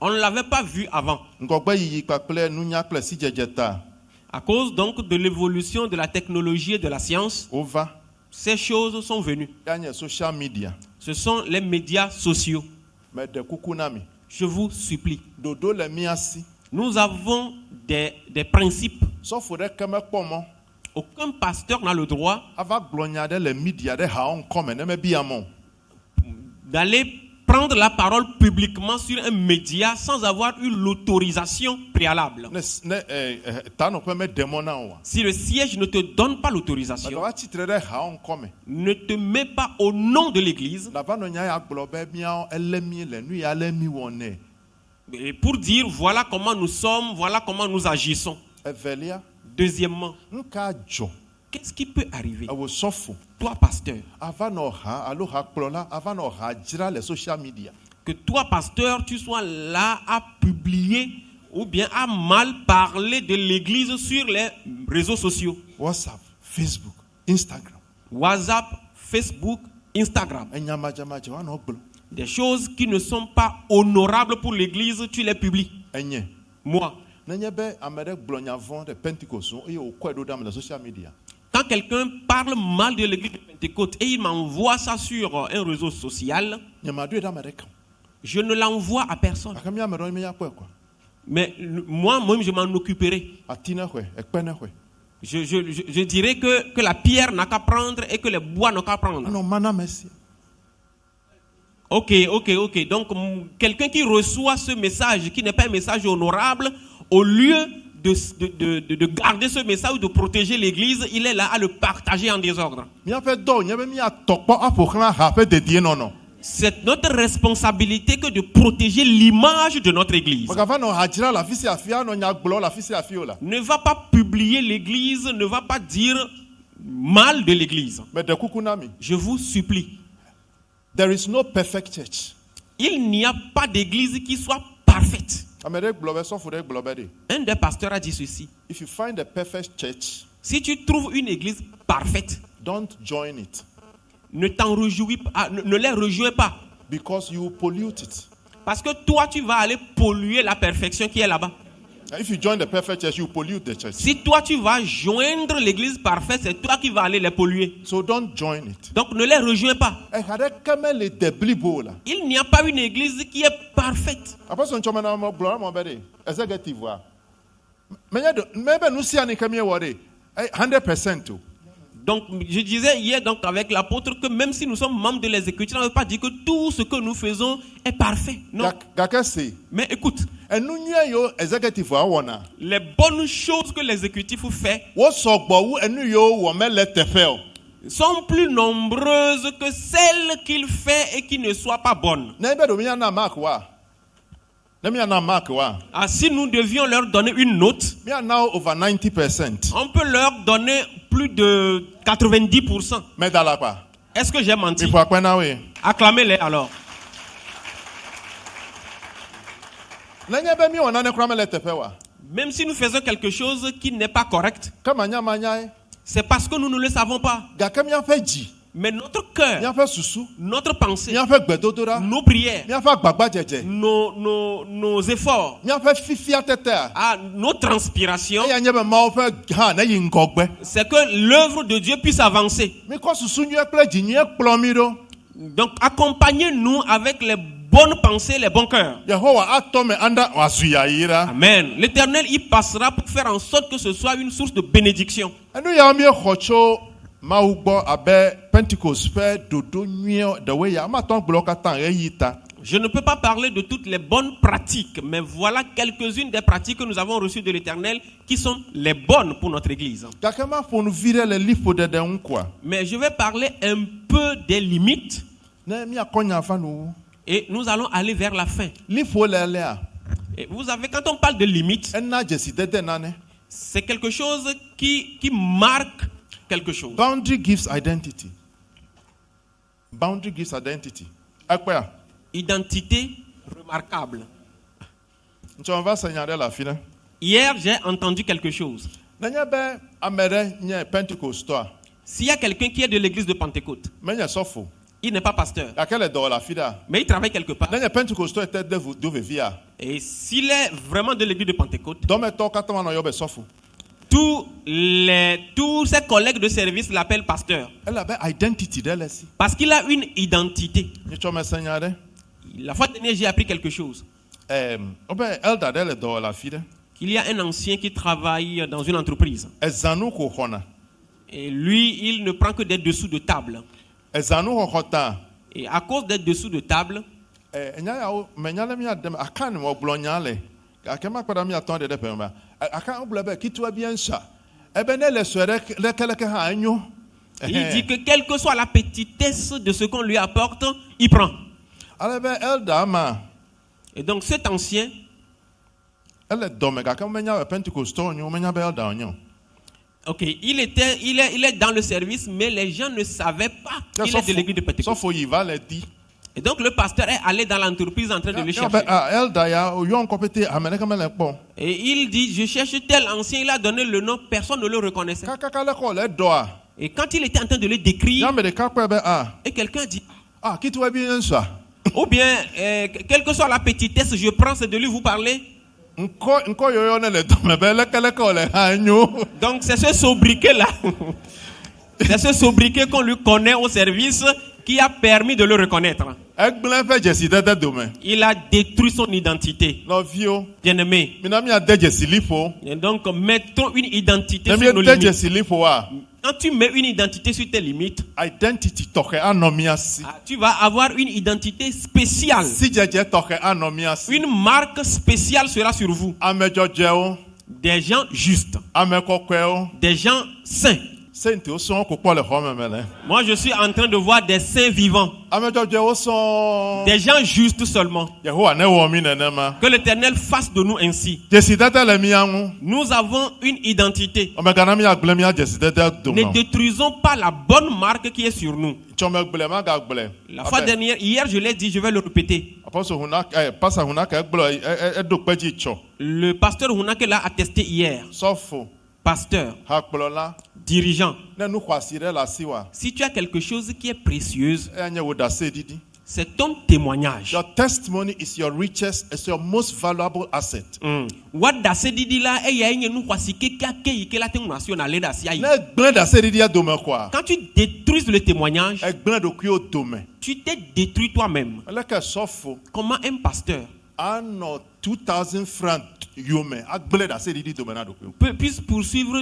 On ne l'avait pas vu avant. Ŋgɔgbe yiyi kpakple nunya kple sidzedze ta. À cause donc de l'évolution de la technologie et de la science, Wova. ces choses sont venues. Ganye social media. Ce sont les médias sociaux. Meɖe kuku na mi. Je vous supplie. Dodo le mia si. Nous avons des principes. Sɔfo ɖeke mekpɔ mɔ. Aucun pasteur n'a le droit Ava gblɔ nya ɖe le media ɖe hawo ŋkɔme ne mebia mɔ o. d'aller prendre la parole publiquement sur un média sans avoir eu l'autorisation préalable. Tanɔƒe meɖe mɔ na o wa. Si le siège ne te donne pas Megava l'autorisation, tsitre ɖe hawo ŋkɔme. ne te mets pas au nom de l'église Nava nɔ nya ya gblɔ be miawo elé mi le nu ya lé mi wɔnɛ. pour dire voilà comment nous sommes, voilà comment nous agissons. Evelia. Deuxièmement, Nu ka dzɔ. qu'est-ce qui peut arriver? Ewo sɔfo. Toi, pasteur, Ava nɔ ha alo hakplɔla ava nɔ ha dzra le social media. que toi, pasteur, tu sois là à publier ou bien à mal parler de l'église sur les réseaux sociaux. WhatsApp, Facebook, Instagram. WhatsApp, Facebook, Instagram. Enya madzamadza woanɔ gblɔ. Des choses qui ne sont pas honorables pour l'église, tu les publies. Enye. Moi, Nenye be ame ɖe gblɔ nya vɔ ɖe Pentecost ŋu eye wòkɔe ɖo ɖam le social media. quand quelqu'un parle mal de l'église de Pentecôte et il m'envoie ça sur un réseau social, Nye maɖoe ɖe ame ɖeke o. je ne l'envoie à personne. Gake mía ame ɖewo menya kpɔe kɔ. Mais moi-même, je m'en occuperai. Ati ne xɔe, ekpe ne xɔe. Je dirais que la pierre n'a qu'à prendre et que les bois n'ont qu'à prendre. Anɔ mana me si. Ok. Donc, quelqu'un qui reçoit ce message, qui n'est pas un message honorable, au lieu de garder ce message ou de protéger l'église, il est là à le partager en désordre. Míaƒe dɔ nye be míatɔ kpɔ aƒoxlã ha ƒe dedie nɔnɔ. C'est notre responsabilité que de protéger l'image de notre église. Megava nɔ ha dzra le afi sia afi anɔ nya gblɔ le afi sia afi o la. Ne va pas publier l'église, ne va pas dire mal de l'église. Meɖe kuku na mi. Je vous supplie. There is no perfect church. Il n'y a pas d'église qui soit parfaite. Ame ɖe gblɔ be sɔfo ɖe gblɔ be ɖe. Un des pasteurs a dit ceci. If you find a perfect church, Si tu trouves une église parfaite, don't join it ne t'en réjouis pas, ne les rejoins pas. because you will pollute it. Parce que toi, tu vas aller polluer la perfection qui est là-bas. If you join the perfect church, you pollute the church. Si toi, tu vas joindre l'église parfaite, c'est toi qui vas aller les polluer. So don't join it. Donc, ne les rejoins pas. Eha ɖeke mele de blibo la. Il n'y a pas une église qui est parfaite. Apɔsɔ ŋtsɔ na mo gblɔ mo be ɖe executive wa. Menye ɖe mebe nu sia ni ke míewɔ ɖe. 100% o. Donc, je disais hier donc avec l'apôtre que même si nous sommes membres de l'exécutif, ça ne veut pas dire que tout ce que nous faisons est parfait. Non. Gake se Mais écoute, enu nyuie yo executive awɔna les bonnes choses que l'exécutif fait wo sɔgbɔ wu enu yo wɔ mele teƒe o. sont plus nombreuses que celles qu'il fait et qui ne soient pas bonnes. Ne be do mi yana mark wa. Ne mi yana mark wa. Ah, si nous devions leur donner une note, Mi yana over 90%. on peut leur donner plus de 90%. Me dala kwa. Est-ce que j'ai menti? Mi fo akpena we. Acclamez-les alors. Nenye be mi wona ne kura mele teƒe wa. Même si nous faisons quelque chose qui n'est pas correct, Kama nya manya e. c'est parce que nous ne le savons pas. Gake mi aƒe dzi, Mais notre mi cœur, aƒe susu, notre pensée, mi aƒe gbedodoɖa, nos prières, mi aƒe agbagba-dzedze, nos efforts, mi aƒe fifia-tetea. nos transpirations, Eya nye be Mawu ƒe hã ne yi ŋgɔgbe. c'est que l'œuvre de Dieu puisse avancer. Mi kɔ susu nyuie kple dzi nyuie kplɔ mi ɖo. Donc accompagnez-nous avec les bonnes pensées, les bons cœurs. Yehowa atɔ me anda wòazu yayira. Amen. L'Éternel y passera pour faire en sorte que ce soit une source de bénédiction. Enu yawo mi xɔ tso Mawu gbɔ abe Pentecost ƒe ɖoɖo nyuie ɖewoe ya. Matɔ gblɔ katã ɣeyi ta. Je ne peux pas parler de toutes les bonnes pratiques, mais voilà quelques-unes des pratiques que nous avons reçues de l'Éternel qui sont les bonnes pour notre Église. Gake ma ƒo nu vi ɖe le liƒoɖeɖe ŋu koa. Mais je vais parler un peu des limites Ne miakɔ nya va nu. et nous allons aller vers la fin. Liƒo le lea. Et vous savez, quand on parle de limites, Ena dzesidede nane. c'est quelque chose qui marque quelque chose. Boundary gives identity. Boundary gives identity. Ekpea. Identité remarquable. Nti on va se nya ɖe le afi ɖe. Hier, j'ai entendu quelque chose. Nenye be ame ɖe nye Pentecostɔa, S'il y a quelqu'un qui est de l'église de Pentecôte, menye sɔfo, il n'est pas pasteur, gake le dɔ wɔ le afi ɖea. mais il travaille quelque part. Nenye Pentecostɔ ete do vevia, Et s'il est vraiment de l'église de Pentecôte, dɔmetɔwo katã manɔ yɔ be sɔfo. tous ses collègues de service l'appellent pasteur. Elabe identity ɖe le si. Parce qu'il a une identité. Nyitsɔ me se nya ɖe. La fois dernière, j'ai appris quelque chose. Wobe elda ɖe le dɔ wɔ le afi ɖe. Qu'il y a un ancien qui travaille dans une entreprise. Ezanu ko xɔna. Et lui, il ne prend que des dessous de table. Ezanu xɔxɔ ta. Et à cause des dessous de table, Enya yawo menya le mia dem aka ne wogblɔ nya le. Gake ma kpɔ ɖe miatɔ ɖe ƒe me. Aka wogblɔ be kitua bia nsa. Ebe ne le sue ɖe keleke hã enyo. il dit que quelle que soit la petitesse de ce qu'on lui apporte, il prend. Ale be elda ma. Et donc cet ancien, Elle dɔme gake menya be Pentecostɔ nyo, menya be elda nyo. ok, il est dans le service, mais les gens ne savaient pas qu'il est de l'église de Pentecôte. Sɔfo yi va le di. Et donc le pasteur est allé dans l'entreprise en train de le chercher. Elda ya o yɔ ŋkɔ pete ame ɖeke mele kpɔ. Et il dit, je cherche tel ancien, il a donné le nom, personne ne le reconnaissait. Kakaka le xɔ le dɔa. Et quand il était en train de le décrire, Ame ɖeka kpɔe be et quelqu'un dit, kitua bi nsa. ou bien, quelle que soit la petitesse, je prends, c'est de lui vous parler. Nkɔ yɔyɔ ne le dɔme be lekeleke wòle hã nyo. Donc c'est ce sobriquet-là. C'est ce sobriquet qu'on lui connaît au service qui a permis de le reconnaître. Egblẽ eƒe dzesidede dome. Il a détruit son identité. Nɔviwo. Bien-aimé. Mina miade dzesi liƒo. Et donc mettons une identité Ne sur nos miede limites. dzesi liƒoa. Quand tu mets une identité sur tes limites, Identity tɔxɛ anɔ mia si. tu vas avoir une identité spéciale. Si dzedze tɔxɛ anɔ mia si. Une marque spéciale sera sur vous. Ame dzɔdzɔewo. Des gens justes, Ame kɔkɔewo. des gens saints. Sentiwo sɔŋ ko kpɔ le xɔme me le. Moi, je suis en train de voir des saints vivants, Ame dzɔdzɔewo sɔŋ. des gens justes seulement. Yehowa ne wɔ mi nenema. Que l'Éternel fasse de nous ainsi. Dzesidede le mia ŋu. Nous avons une identité. Ɔmegana miagblẽ mia dzesidede Ne dome. détruisons pas la bonne marque qui est sur nous. Tsɔmegblẽ magagblẽ. La fois dernière, hier, je l'ai dit, je vais le répéter. Apɔsɔ Hunake, Pastor Hunake egblɔ eɖo kpedzi tsɔ. Le pasteur Hunake l'a attesté hier. Sɔfo, Pasteur, hakplɔla, dirigeant, ne nu xɔasi ɖe le asi wa, si tu as quelque chose qui est précieuse, eya nye wò ɖase ɖiɖi. c'est ton témoignage. Your testimony is your richest, is your most valuable asset. Wadase didi la eya enye nu xɔasi kekake yi ke la te ŋu asi na le ɖe asi ayi. Ne gblẽ ɖase ɖiɖia dome koa, Quand tu détruis le témoignage, egblẽ ɖokuiwo dome. tu t'es détruit toi-même. Eleke sɔfo Comment un pasteur anɔ 2000 francs yome agblẽ ɖase ɖiɖi dome na ɖokuiwo. puisse poursuivre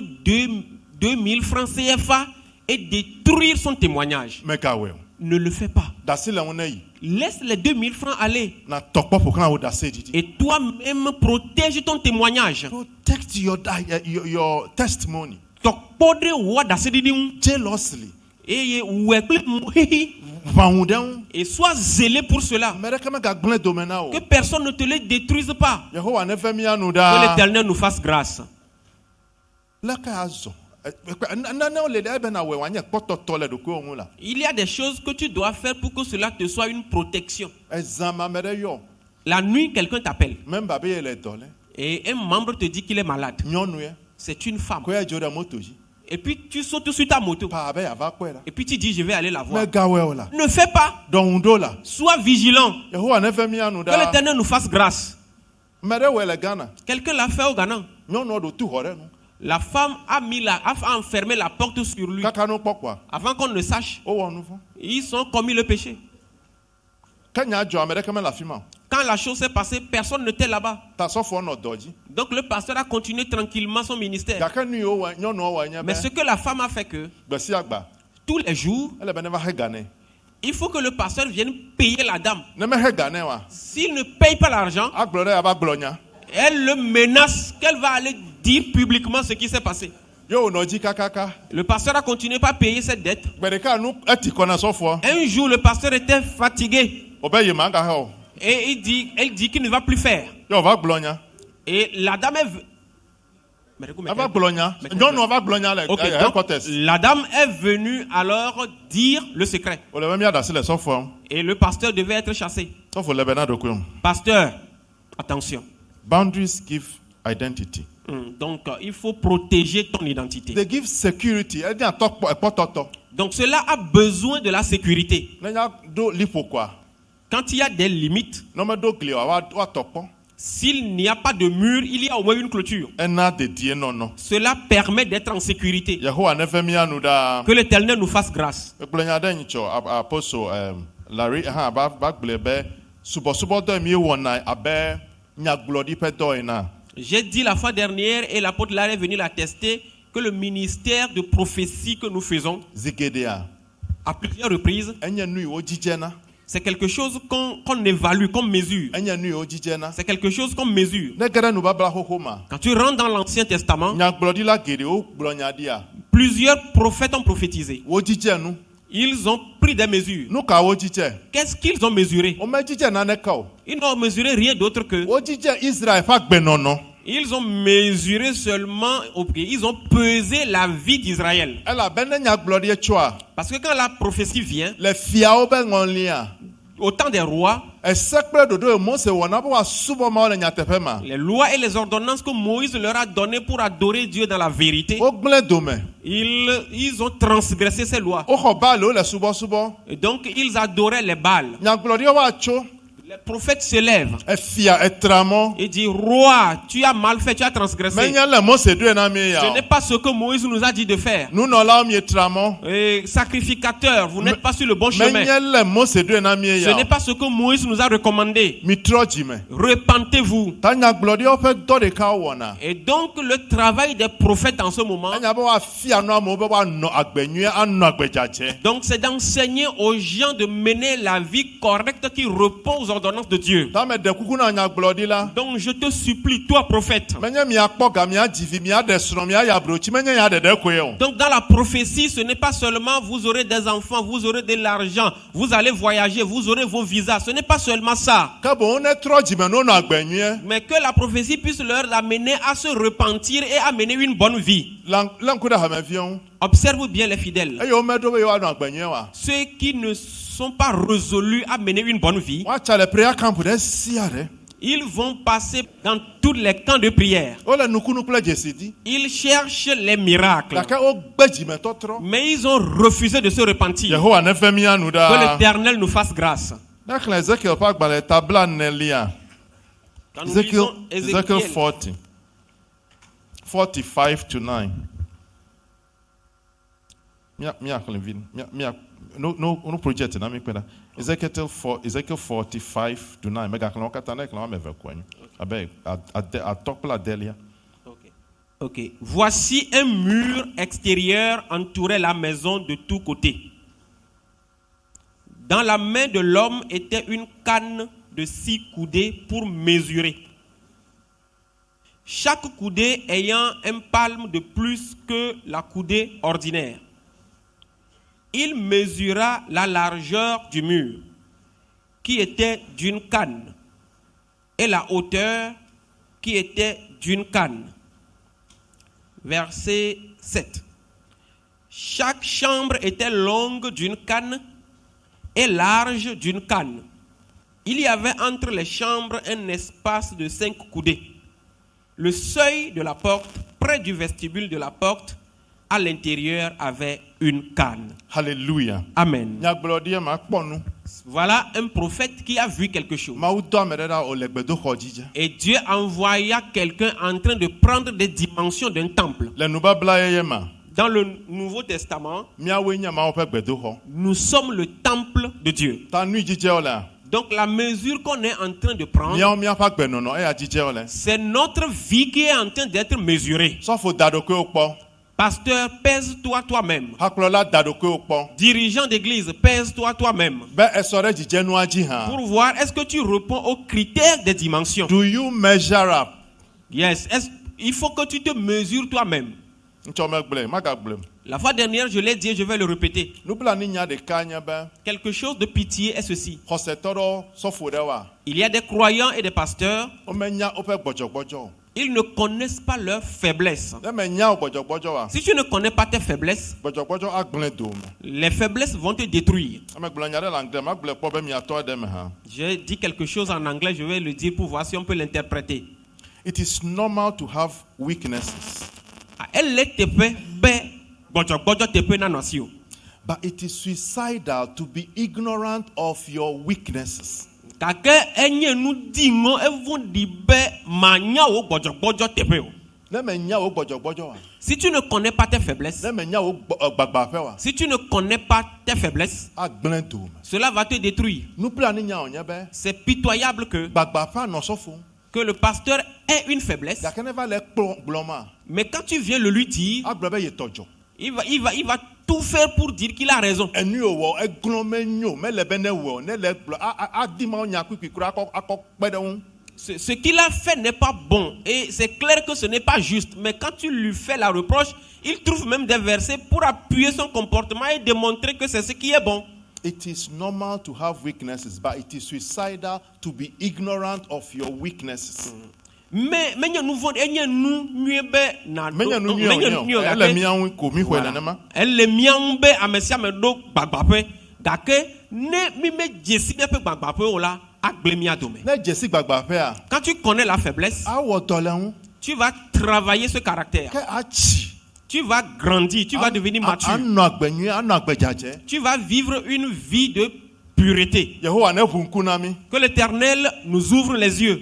2000 francs CFA et détruire son témoignage. Mais gawe. Ne le fais pas. Dasi le onei. Laisse les 2000 francs aller. Na tokpo pour kana o dasi didi. Et toi-même, protège ton témoignage. Protect your testimony. Jealously. Et sois zélé pour cela. Que personne ne te le détruise pas. Que l'Éternel nous fasse grâce. Il y a des choses que tu dois faire pour que cela te soit une protection. La nuit, quelqu'un t'appelle. Et un membre te dit qu'il est malade. C'est une femme. Et puis tu sautes sur ta moto. Et puis tu dis je vais aller la voir. Ne fais pas. Sois vigilant. Que l'Éternel nous fasse grâce. Quelqu'un l'a fait au Ghana. La femme a enfermé la porte sur lui. Avant qu'on ne sache. Ils ont commis le péché. Quand la chose s'est passée, personne n'était là-bas. Donc le pasteur a continué tranquillement son ministère. Mais ce que la femme a fait que tous les jours, il faut que le pasteur vienne payer la dame. S'il ne paye pas l'argent, elle le menace qu'elle va aller dire publiquement ce qui s'est passé. Le pasteur a continué par payer cette dette. Un jour, le pasteur était fatigué. Et elle dit qu'il ne va plus faire. Et la dame est la dame est venue alors dire le secret. Et le pasteur devait être chassé. Pasteur, attention. Boundaries give identity. Donc il faut protéger ton identité. They give security. Donc cela a besoin de la sécurité. Quand il y a des limites, s'il n'y a pas de mur, il y a au moins une clôture. Cela permet d'être en sécurité. Que l'Éternel nous fasse grâce. J'ai dit la fois dernière et l'apôtre Larry est venu l'attester que le ministère de prophétie que nous faisons à plusieurs reprises, c'est quelque chose qu'on évalue, qu'on mesure. C'est quelque chose qu'on mesure. Quand tu rentres dans l'Ancien Testament, plusieurs prophètes ont prophétisé. Ils ont pris des mesures. Qu'est-ce qu'ils ont mesuré? Ils n'ont mesuré rien d'autre que... Ils ont mesuré seulement, ils ont pesé la vie d'Israël. Parce que quand la prophétie vient, au temps des rois, les lois et les ordonnances que Moïse leur a données pour adorer Dieu dans la vérité, ils ont transgressé ces lois. Et donc ils adoraient les Baals. Le prophète se lève et dit: Roi, tu as mal fait, tu as transgressé. Ce n'est pas ce que Moïse nous a dit de faire. Et sacrificateur, vous n'êtes pas sur le bon chemin. Ce n'est pas ce que Moïse nous a recommandé. Repentez-vous. Et donc le travail des prophètes en ce moment, donc c'est d'enseigner aux gens de mener la vie correcte qui repose ordonnance de Dieu. Donc je te supplie, toi prophète. Donc dans la prophétie, ce n'est pas seulement vous aurez des enfants, vous aurez de l'argent, vous allez voyager, vous aurez vos visas. Ce n'est pas seulement ça. Mais que la prophétie puisse leur amener à se repentir et à mener une bonne vie. Observe bien les fidèles. Ceux qui ne sont pas résolus à mener une bonne vie, ils vont passer dans tous les camps de prière. Ils cherchent les miracles, mais ils ont refusé de se repentir. Que l'Éternel nous fasse grâce. Ezekiel 40, 45 to 9. No project na me kweda. Ezekiel 45 to 9. Mega kan okata na kan me ve kwanyu. Abeg a top la delia. Okay. Ok. Voici un mur extérieur entourait la maison de tous côtés. Dans la main de l'homme était une canne de 6 coudées pour mesurer. Chaque coudée ayant un palme de plus que la coudée ordinaire. Il mesura la largeur du mur, qui était d'une canne, et la hauteur, qui était d'une canne. Verset 7. Chaque chambre était longue d'une canne et large d'une canne. Il y avait entre les chambres un espace de 5 coudées. Le seuil de la porte, près du vestibule de la porte, à l'intérieur avait une canne. Hallelujah. Amen. Nyagblɔɖia ma kpɔ nu. Voilà un prophète qui a vu quelque chose. Mawu dɔ ame ɖe ɖa wòle gbedoxɔ dzidze. Et Dieu envoya quelqu'un en train de prendre des dimensions d'un temple. Le nubabla yeye ma. Dans le Nouveau Testament, Míawoe nye Mawu ƒe gbedoxɔ. nous sommes le temple de Dieu. Ta nu dzidzewo le. Donc la mesure qu'on est en train de prendre, Míawo míaƒe agbenɔnɔ eya dzidzewo le. c'est notre vie qui est en train d'être mesurée. Sɔfo da ɖokuiwo kpɔ. Pasteur, pèse-toi toi-même. Hakplɔla da ɖokuiwo kpɔ. Dirigeant d'église, pèse-toi toi-même. Be esɔ ɖe dzidzenua dzi hã. Pour voir, est-ce que tu réponds aux critères des dimensions? Do you measure up? Yes. Il faut que tu te mesures toi-même. Ŋtsɔ megblẽ, magagblẽm. La fois dernière, je l'ai dit, je vais le répéter. Nublanui ɖeka nye be. Quelque chose de pitié est ceci. Xɔsetɔ ɖewo sɔfo ɖe wa. Il y a des croyants et des pasteurs. Womenya woƒe gbɔdzɔgbɔdzɔ o. Ils ne connaissent pas leurs faiblesses. Ne menya wo gbɔdzɔgbɔdzɔ wa. Si tu ne connais pas tes faiblesses, Gbɔdzɔgbɔdzɔ agblẽ dome. les faiblesses vont te détruire. Amegblɔ nya ɖe le anglais, magblẽ kpɔ be miatɔ ɖe me hã. J'ai dit quelque chose en anglais, je vais le dire pour voir si on peut l'interpréter. It is normal to have weaknesses. Elle est tepe be gbɔdzɔgbɔdzɔ tepe na nɔsi o. But it is suicidal to be ignorant of your weaknesses. Gake enye nu di ŋɔ evo di be manya wo gbɔdzɔgbɔdzɔ tepe o. Ne menya wo gbɔdzɔgbɔdzɔ wa. Si tu ne connais pas tes faiblesses, Ne menya wo gbagbaƒe wa. si tu ne connais pas tes faiblesses, Agblẽ dome. cela va te détruire. Nublanui nya wònye be. C'est pitoyable Gbagbaƒea nɔ sɔfo. que le pasteur ait une faiblesse, Gake ne va le gblɔm ma. mais quand tu viens le lui dire, Agblɔ be yetɔ dzɔ. il va tout faire pour dire qu'il a raison. Enu yi wɔ egblɔm menyo mele be ne wɔ ne le gblɔ adi ma nya kpikpi kura akɔ kpe ɖe ŋu. Ce qu'il a fait n'est pas bon et c'est clair que ce n'est pas juste. Mais quand tu lui fais la reproche, il trouve même des versets pour appuyer son comportement et démontrer que c'est ce qui est bon. It is normal to have weaknesses, but it is suicidal to be ignorant of your weaknesses. Mais nous vont nous be na Menya nu nyɔ ele miawo ko mi xɔe nenema. elle miawo be amesiame do gbagbaƒe gake ne mi me dzesi miaƒe gbagbaƒe o la agble mia dome. Ne dzesi gbagbaƒea. Quand tu connais la faiblesse, Awɔ dɔ le ŋu. tu vas travailler ce caractère. Ke atsi. Tu vas grandir, tu vas devenir mature. Anɔ agbe nyui, anɔ agbe dzadze. Tu vas vivre une vie de pureté. Yehowa ne ʋu ŋku na mi. Que l'Éternel nous ouvre les yeux.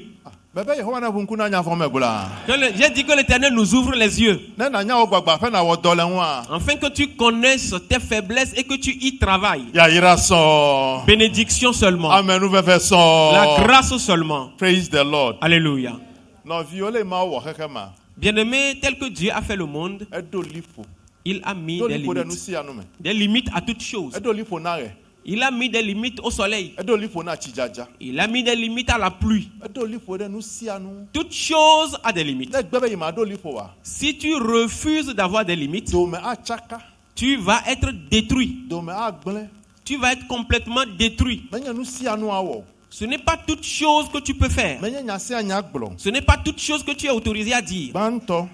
Bebe Yehowa ne ʋu ŋku na nya vɔ me gblɔa. J'ai dit que l'Éternel nous ouvre les yeux. Ne nanya wo gbagbaƒe na wɔ dɔ le ŋua. Afin que tu connaisses tes faiblesses et que tu y travailles. Yayira sɔɔ. Bénédiction seulement. Amen nuveve sɔɔ. La grâce seulement. Praise the Lord. Alléluia. Nɔviwo le ma wɔ xexe ma. Bien-aimé, tel que Dieu a fait le monde, Edo liƒo. il a mis Do des liƒo ɖe nu limites. sia nu me. Des limites à toutes choses. Edo liƒo na ɣe. Il a mis des limites au soleil. Edo liƒo na tsidzadza. Il a mis des limites à la pluie. Edo liƒo ɖe nu sia nu. Toute chose a des limites. Ne gbe be yi ma do liƒo wa. Si tu refuses d'avoir des limites, Dome atsaka. tu vas être détruit. Dome agblẽ. Tu vas être complètement détruit. Menye nu sia nu awɔ. Ce n'est pas toute chose que tu peux faire. Menye nya sia nya gblɔ. Ce n'est pas toute chose que tu es autorisé à dire. Gbãtɔ.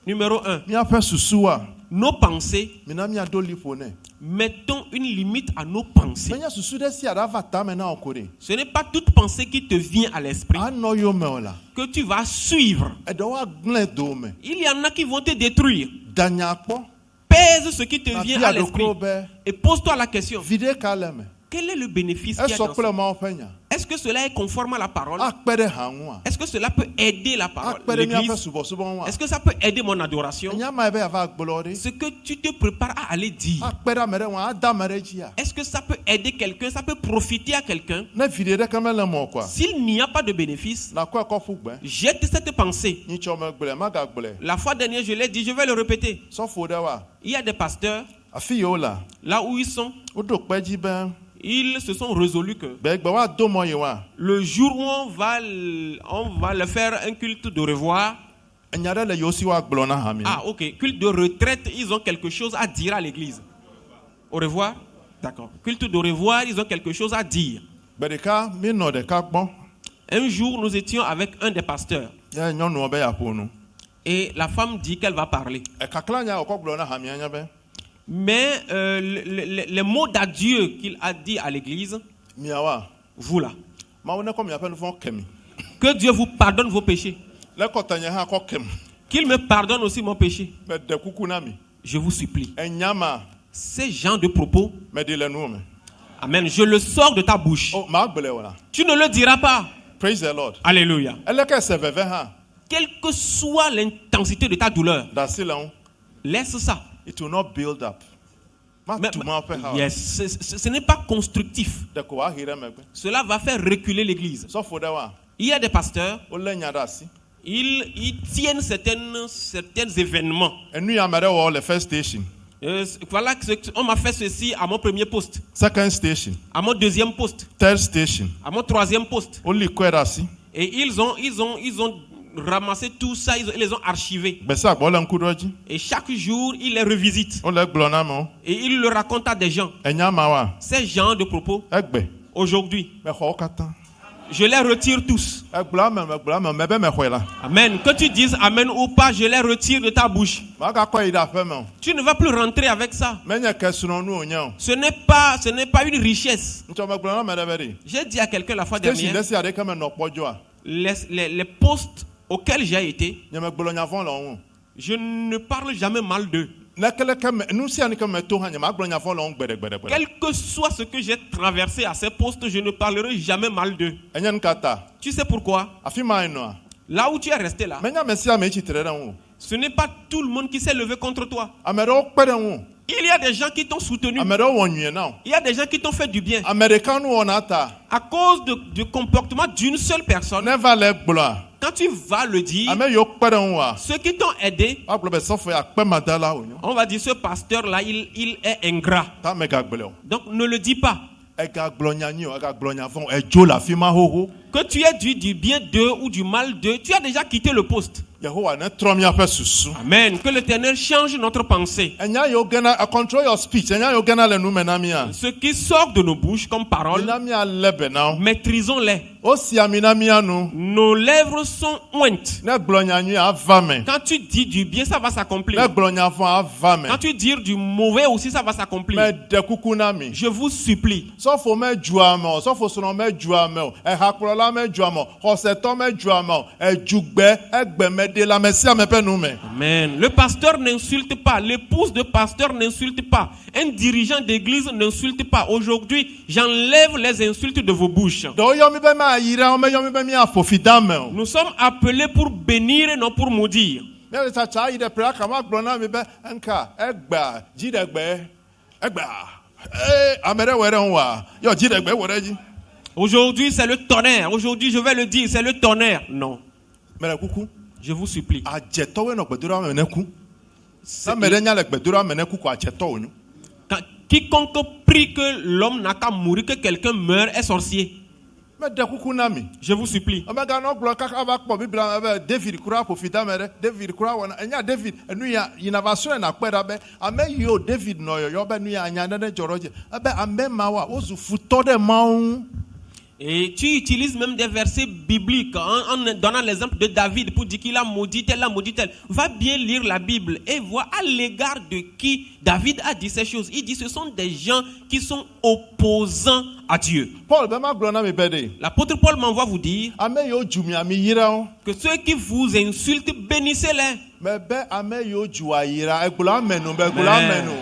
Numéro 1. Míaƒe susuwoa. Nos pensées, Mina miado liƒo nɛ. mettons une limite à nos pensées. Menye susu ɖe sia ɖe va tame na wò ko ɖe. Ce n'est pas toute pensée qui te vient à l'esprit Anɔ yome o la. que tu vas suivre. Eɖewo agblẽ dome. Il y en a qui vont te détruire. Danya kpɔ. Pèse ce qui te vient à Abia l'esprit ɖokoro be. et pose-toi la question. Vi ɖeka le me. Quel est le bénéfice qu'il y a Esɔ dans kple ça? Mawu ƒe nya. Est-ce que cela est conforme à la parole? akpɛ ɖe ha ŋu a Est-ce que cela peut aider la parole, akpɛ ɖe míaƒe l'église? subɔsubɔ ŋu a Est-ce que ça peut aider mon adoration? enya ma be yava gblɔ ɖi Ce que tu te prépares à aller dire, akpɛ ɖe ame ɖe ŋu a ada ame ɖe dzi a est-ce que ça peut aider quelqu'un? Ça peut profiter à quelqu'un? ne vi ɖeke mele mɔ koa S'il n'y a pas de bénéfice, nakɔe kɔ ƒu gbe jette cette pensée. nyitsɔ megblẽ magagblẽ La fois dernière, je l'ai dit, je vais le répéter. sɔfo ɖe wa Il y a des pasteurs, afi yi wole là où ils sont, woɖo kpe dzi be ils se sont résolus que gbegbe woado mɔ yi wa le jour où on va leur faire un culte de revoir, enya ɖe le yewo si woagblɔ na hami ah ok, culte de retraite, ils ont quelque chose à dire à l'église. Au revoir? D'accord. Culte de revoir, ils ont quelque chose à dire. gbe ɖeka mi nɔ ɖeka gbɔ Un jour, nous étions avec un des pasteurs ye nyɔnuɔ be yeaƒo nu et la femme dit qu'elle va parler. kakla nya wòkɔ gblɔ na hamia nya be Mais les mots d'adieu qu'il a dit à l'église, miawoa vous là, mawu ne kɔ miaƒe nu vɔ kemi que Dieu vous pardonne vos péchés. le kɔta nye hã kɔ kem Qu'il me pardonne aussi mon péché. be de kuku na mi Je vous supplie. enya ma Ces genres de propos, meɖi le nuwo me amen, je le sors de ta bouche. o magblẽ o la Tu ne le diras pas. praise the lord Alléluia. eleke se veve hã Quelle que soit l'intensité de ta douleur, ɖe asi le ŋu laisse ça. it will not build up matu ma ƒe ha o Yes, ce n'est pas constructif. de ko woahi ɖe megbe Cela va faire reculer l'église. sɔfo ɖe wa Il y a des pasteurs, wolé nya ɖe asi ils tiennent certains événements. enu yi ame ɖe wɔ le first station Voilà, on m'a fait ceci à mon premier poste, second station à mon deuxième poste, third station à mon troisième poste. woli kɔe ɖe asi Et ils ont ramassé tout ça, ils les ont archivés. gbese agbɔ le ŋku ɖɔ dzi Et chaque jour, ils les revisitent. wole gblɔ na amewo Et ils le racontent à des gens. enya ma wa Ces genres de propos, egbe aujourd'hui, mexɔ wo katã je les retire tous. egblɔ ame me be mexɔe la Amen. Que tu dises Amen ou pas, je les retire de ta bouche. magakɔ yi ɖe aƒe me o Tu ne vas plus rentrer avec ça. menye kesrɔ̃nu wònye o Ce n'est pas une richesse. ŋutsɔ megblɔ na ame ɖe be ɖi J'ai dit à quelqu'un la fois station dernière, ɖe sia ɖe ke menɔ kpɔ dzoa les postes auxquels j'ai été, nye megblɔ nya vɔ le wo ŋu je ne parle jamais mal d'eux. lekeleke me nu sia nu ke meto hã nye magblɔ nya vɔ le wo ŋu gbeɖegbeɖegbe Quel que soit ce que j'ai traversé à ces postes, je ne parlerai jamais mal d'eux. enye nu ka ta Tu sais pourquoi? afi ma yi nɔa Là où tu es resté là, menya ame sia ame tsitre ɖe ŋu o ce n'est pas tout le monde qui s'est levé contre toi. ame ɖewo kpe ɖe ŋu Il y a des gens qui t'ont soutenu. ame ɖewo wɔ nyuie na o Il y a des gens qui t'ont fait du bien. ame ɖeka nu wɔna ta À cause du comportement d'une seule personne, ne va le gblɔa quand tu vas le dire, ame yiwo kpe ɖe ŋua ceux qui t'ont aidé, agblɔ be sɔfo ya akpe madala wònyo on va dire ce pasteur-là, il est ingrat. ta megagblẽ o Donc ne le dis pas. egagblɔ nya nyui o egagblɔ nya vɔ o edzo le afi ma xoxo Que tu aies dit du bien d'eux ou du mal d'eux, tu as déjà quitté le poste. yehowa ne trɔ míaƒe susu Amen. Que l'Éternel change notre pensée. enya yiwo gena control your speech enya yiwo gena le nu me na mía Ce qui sort de nos bouches comme parole, mina míalé be na wo maîtrisons-les. wosi ami na mía nu Nos lèvres sont ointes. ne gblɔ nya nyui ava me Quand tu dis du bien, ça va s'accomplir. ne gblɔ nya vɔ ava me Quand tu dis du mauvais aussi, ça va s'accomplir. meɖe kuku na mi Je vous supplie. sɔfo medzua me o sɔfo srɔ̃ medzua me o ehakplɔla medzua me o xɔsetɔ medzua me o edzugbe egbemeɖela ame sia ame ƒe nu me Amen. Le pasteur n'insulte pas. L'épouse de pasteur n'insulte pas. Un dirigeant d'église n'insulte pas. Aujourd'hui, j'enlève les insultes de vos bouches. ɖewo yɔ mi be mayira wo meyɔ mi be miaƒo fi da me o Nous sommes appelés pour bénir et non pour maudire. míale tsatsa yi ɖe ƒe kama gblɔ na mi be nka egbea dziɖegbe egbea ame ɖe wɔ ɖe ŋu wa yɔ dziɖegbe wɔ ɖe dzi Aujourd'hui, c'est le tonnerre. Aujourd'hui, je vais le dire, c'est le tonnerre. Non, meɖe kuku je vous supplie. adzetɔwoe nɔ gbedoɖa me ne ku ne ame ɖe nya le gbedoɖa me ne ku ko adzetɔ wònyo Quiconque prie que l'homme n'a qu'à mourir, que quelqu'un meure, est sorcier. meɖe kuku na mi Je vous supplie. ameganɔ gblɔ kaka va kpɔ biblia me be David kura ƒo fi da me ɖe David kura wɔna enya David enu ya yina va srɔ̃e na kpe ɖa be ame yiwo David nɔ yɔyɔ be nu ya anya ɖe dzɔ ɖe dzi ebe ame mawoa wozu futɔ ɖe Mawu ŋu. Et tu utilises même des versets bibliques en donnant l'exemple de David pour dire qu'il a maudit tel, a maudit tel. Va bien lire la Bible et vois à l'égard de qui David a dit ces choses. Il dit ce sont des gens qui sont opposants à Dieu. Paul be ma gblɔ na mi be ɖe L'apôtre Paul m'envoie vous dire ame yiwo dzu mi ami yira wo que ceux qui vous insultent, bénissez-les. me be ame yiwo dzu ayira egblɔ ame nu be egblɔ ame nu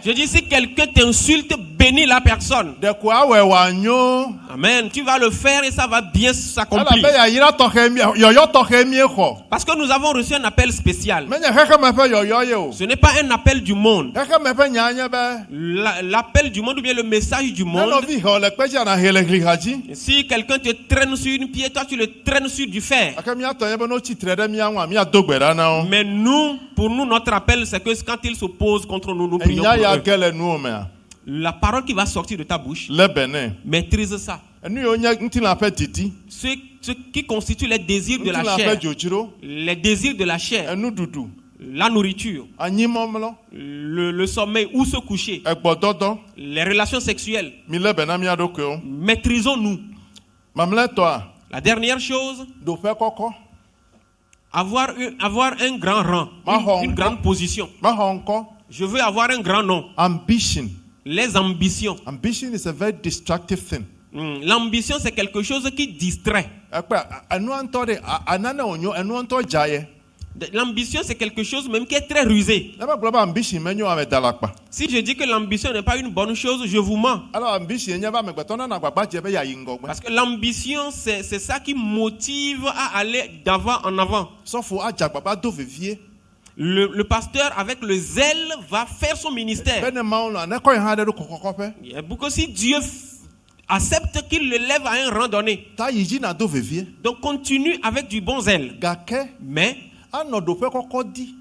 Je dis, si quelqu'un t'insulte, bénis la personne. de ko awɛ wòanyo. Amen. Tu vas le faire et ça va bien Ala s'accomplir. be yayira tɔxɛ mi yɔyɔ tɔxɛ mi xɔ. Parce que nous avons reçu un appel spécial. Menye xexeme ƒe yɔyɔ ye o. Ce n'est pas un appel du monde. Xexeme ƒe nya nye be. L'appel du monde ou bien le message du monde. Nenɔvi he le kpedzi ana he le gli ha dzi. Si quelqu'un te traîne sur une pierre, toi tu le traînes sur du fer. Ake miatɔ ye be no tsitre ɖe mia ŋu miado gbe ɖa na wo. Mais nous, pour nous, notre appel, c'est que quand ils s'opposent contre nous, nous prions Enya ya pour eux. ge le nuwo mea. La parole qui va sortir de ta bouche, Le bene. maîtrise ça. Enu yiwo nye ŋutilã ƒe didi. Ce qui constitue les désirs de la Ŋutilã ƒe chair. dzodzro. Les désirs de la chair. Enuɖuɖu. La nourriture. Anyimɔmlɔ. Le sommeil, où se coucher. Egbɔdɔdɔ. Les relations sexuelles. Mi le be na mia ɖokuiwo. Maîtrisons-nous. Mamlɛtɔa. La dernière chose, Ɖoƒe kɔkɔ. avoir un grand rang, une grande position. Maxɔ ŋkɔ. Je veux avoir un grand nom. Ambition. Les ambitions. Ambition is a very destructive thing. L'ambition, c'est quelque chose qui distrait. Ekpe enua ŋutɔ ɖe anane wonyo enua ŋutɔ dza ye. L'ambition, c'est quelque chose même qui est très rusé. Ne be gblɔ be ambition menyo ame da la kpa. Si je dis que l'ambition n'est pas une bonne chose, je vous mens. Alors ambition nye be amegbetɔ nana agbagba dze be yayi ŋgɔgbe. Parce que l'ambition, c'est ça qui motive à aller d'avant en avant. Sɔfo adze agbagba do vevie. Le pasteur, avec le zèle, va faire son ministère. Be ne mawu lɔ ne kɔ yi hã ɖe ɖo kɔkɔkɔƒe. Parce que si Dieu accepte qu'il le lève à un rang donné, Ta yi dzi na do vevie. donc continue avec du bon zèle. Gake Mais anɔ ɖoƒe kɔkɔ di.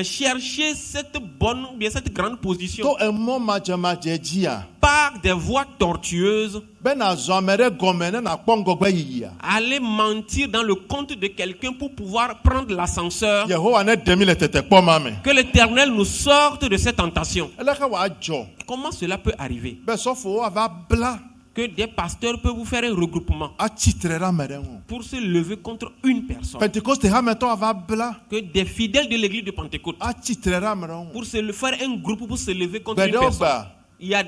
cherchez cette bonne ou bien cette grande position To emɔ madzemadze dzia. par des voies tortueuses. Be nazɔ ame ɖe gɔme ne nakpɔ ŋgɔgbe yiyia. Allez mentir dans le compte de quelqu'un pour pouvoir prendre l'ascenseur. Yehowa ne ɖemi le tetekpɔ ma me. Que l'Éternel nous sorte de cette tentation. Eleke wòadzɔ Comment cela peut arriver? be sɔfowo ava bla Que des pasteurs peuvent vous faire un regroupement atsitre ɖe ame ɖe ŋu. pour se lever contre une personne. Pentecoste hametɔ ava bla Que des fidèles de l'église de Pentecôte atsitre ɖe ame ɖe ŋu. pour se faire un groupe pour se lever contre une Gbeɖewo personne. gba Il y a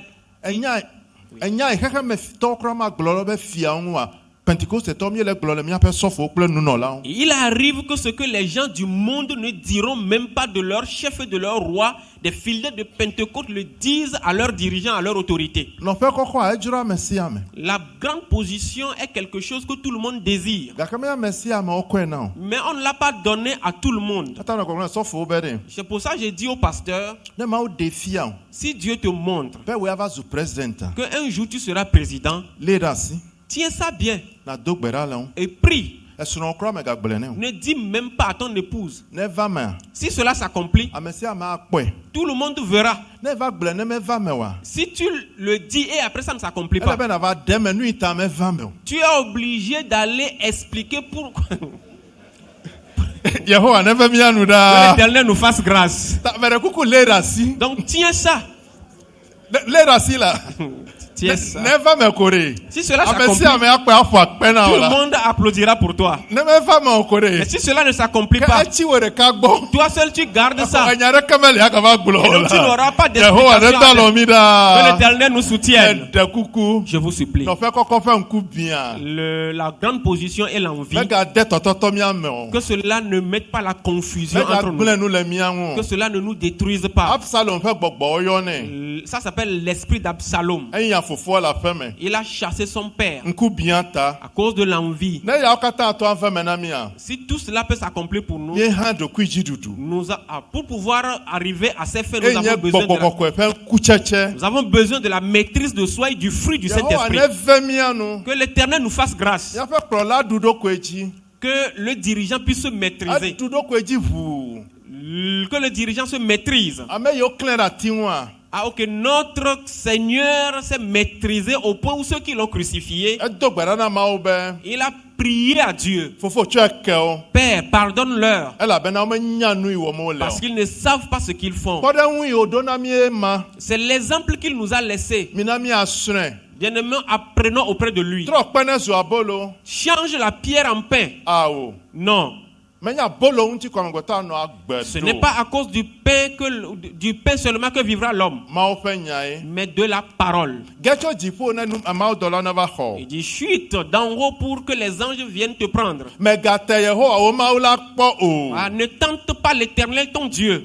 enya yi xexeme tɔwo kura ma gblɔ ɖe be fiawo ŋua. Pentecoste tɔ mi le gblɔ le miaƒe sɔfowo kple nunɔlawo. Il arrive que ce que les gens du monde ne diront même pas de leur chef et de leur roi, des fidèles de Pentecôte le disent à leurs dirigeants, à leur autorité. Nɔƒe kɔkɔa edzro ame sia ame. La grande position est quelque chose que tout le monde désire. Gake me ame sia amewo kɔe na o. Mais on ne l'a pas donné à tout le monde. Tata nɔ gɔgblɔ sɔfowo be ɖe. C'est pour ça que j'ai dit au pasteur, Ne mawo ɖe fia o. si Dieu te montre Be wo ava zu president. qu'un jour tu seras président, Lé ɖe asi. tiens ça bien Na do gbe ɖa le ŋu. et prie. Esrɔ̃wo kura megagblɔe ne o. Ne dis même pas à ton épouse. Ne va mea. Si cela s'accomplit, Ame sia ame akpɔe. tout le monde verra. Ne va gblɔe ne meva me oa. Si tu le dis et après ça ne s'accomplit Ele pas, be nava ɖe me nu yi ta meva me o. tu es obligé d'aller expliquer pourquoi. Yehowa ne ve mia nu Que ɖaa. l'Éternel nous fasse grâce. Ta me ɖe kuku lé ɖe asi. Donc tiens ça. Lé ɖe asi la. Tiens ça. Ne va me ko ɖe. Si cela Ame s'accomplit, sia ame akpɔe afɔ akpɛ na tout o le la. monde applaudira pour toi. Ne meva me o ko Mais ɖe. si cela ne s'accomplit Ke pas, etsi wo ɖeka gbɔ. toi seul tu gardes ça. Enya ɖeke meli agava gblɔ o Et donc tu la. n'auras pas Yehowa ne d'explication. ta lɔ mi Que ɖaa. l'Éternel nous soutienne. Ɖe kuku. Je vous supplie. Nɔƒe kɔkɔ ƒe ŋku bia. La grande position et l'envie, Megade tɔtɔtɔ mia me o. que cela ne mette pas la confusion entre nous. Megagblẽ nu le mia ŋu. Que cela ne nous détruise pas. Absalom ƒe gbɔgbɔwo yɔnɛ. Ça s'appelle l'esprit d'Absalom. Eya fofoa le aƒe me. Il a chassé son père Ŋku bia ta. à cause de l'envie. Ne yawo katã atɔ aƒe me na mia. Si tout cela peut s'accomplir pour nous, Mie hã ɖokui dziɖuɖu. pour pouvoir arriver à ces faits, Enye gbɔgbɔ kɔkɔe ƒe kutsetse. nous avons besoin de la maîtrise de soi et du fruit du Yehowa Saint-Esprit. ne ve mia nu. Que l'Éternel nous fasse grâce. Miaƒe kplɔla ɖu ɖokoe dzi. Que le dirigeant puisse se maîtriser. Eɖu ɖokoe dzi ʋuu. Que le dirigeant se maîtrise. Ame yiwo klẽ ɖe ati ŋua. Ah, ok, notre Seigneur s'est maîtrisé au point où ceux qui l'ont crucifié, Edo gbe ɖa na Mawu be. il a prié à Dieu. Fofo tsɔe ke wo. Père, pardonne-leur, Elabena womenya nu yi wɔm wole parce o. qu'ils ne savent pas ce qu'ils font. Kpɔɖeŋu yi wòɖo na mie ma. C'est l'exemple qu'il nous a laissé. Mina miasrɔ̃e. Bien-aimés, apprenons auprès de lui. Trɔ kpe ne zu abolo. Change la pierre en pain. Awo. Non. Ce n'est pas à cause du pain seulement que vivra l'homme, mais de la parole. Il dit chute d'en haut pour que les anges viennent te prendre. Ne tente pas l'Éternel ton Dieu.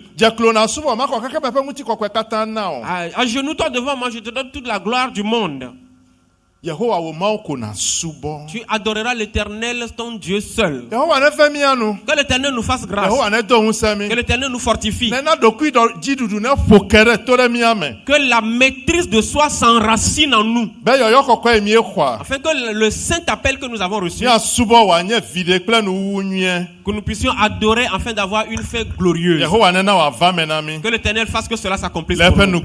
Agenouille-toi devant moi, je te donne toute la gloire du monde. Tu adoreras l'Éternel ton Dieu seul. Que l'Éternel nous fasse grâce. Que l'Éternel nous fortifie. Que la maîtrise de soi s'enracine en nous. Afin que le saint appel que nous avons reçu, que nous puissions adorer afin d'avoir une fête glorieuse. Que l'Éternel fasse que cela s'accomplisse pour nous.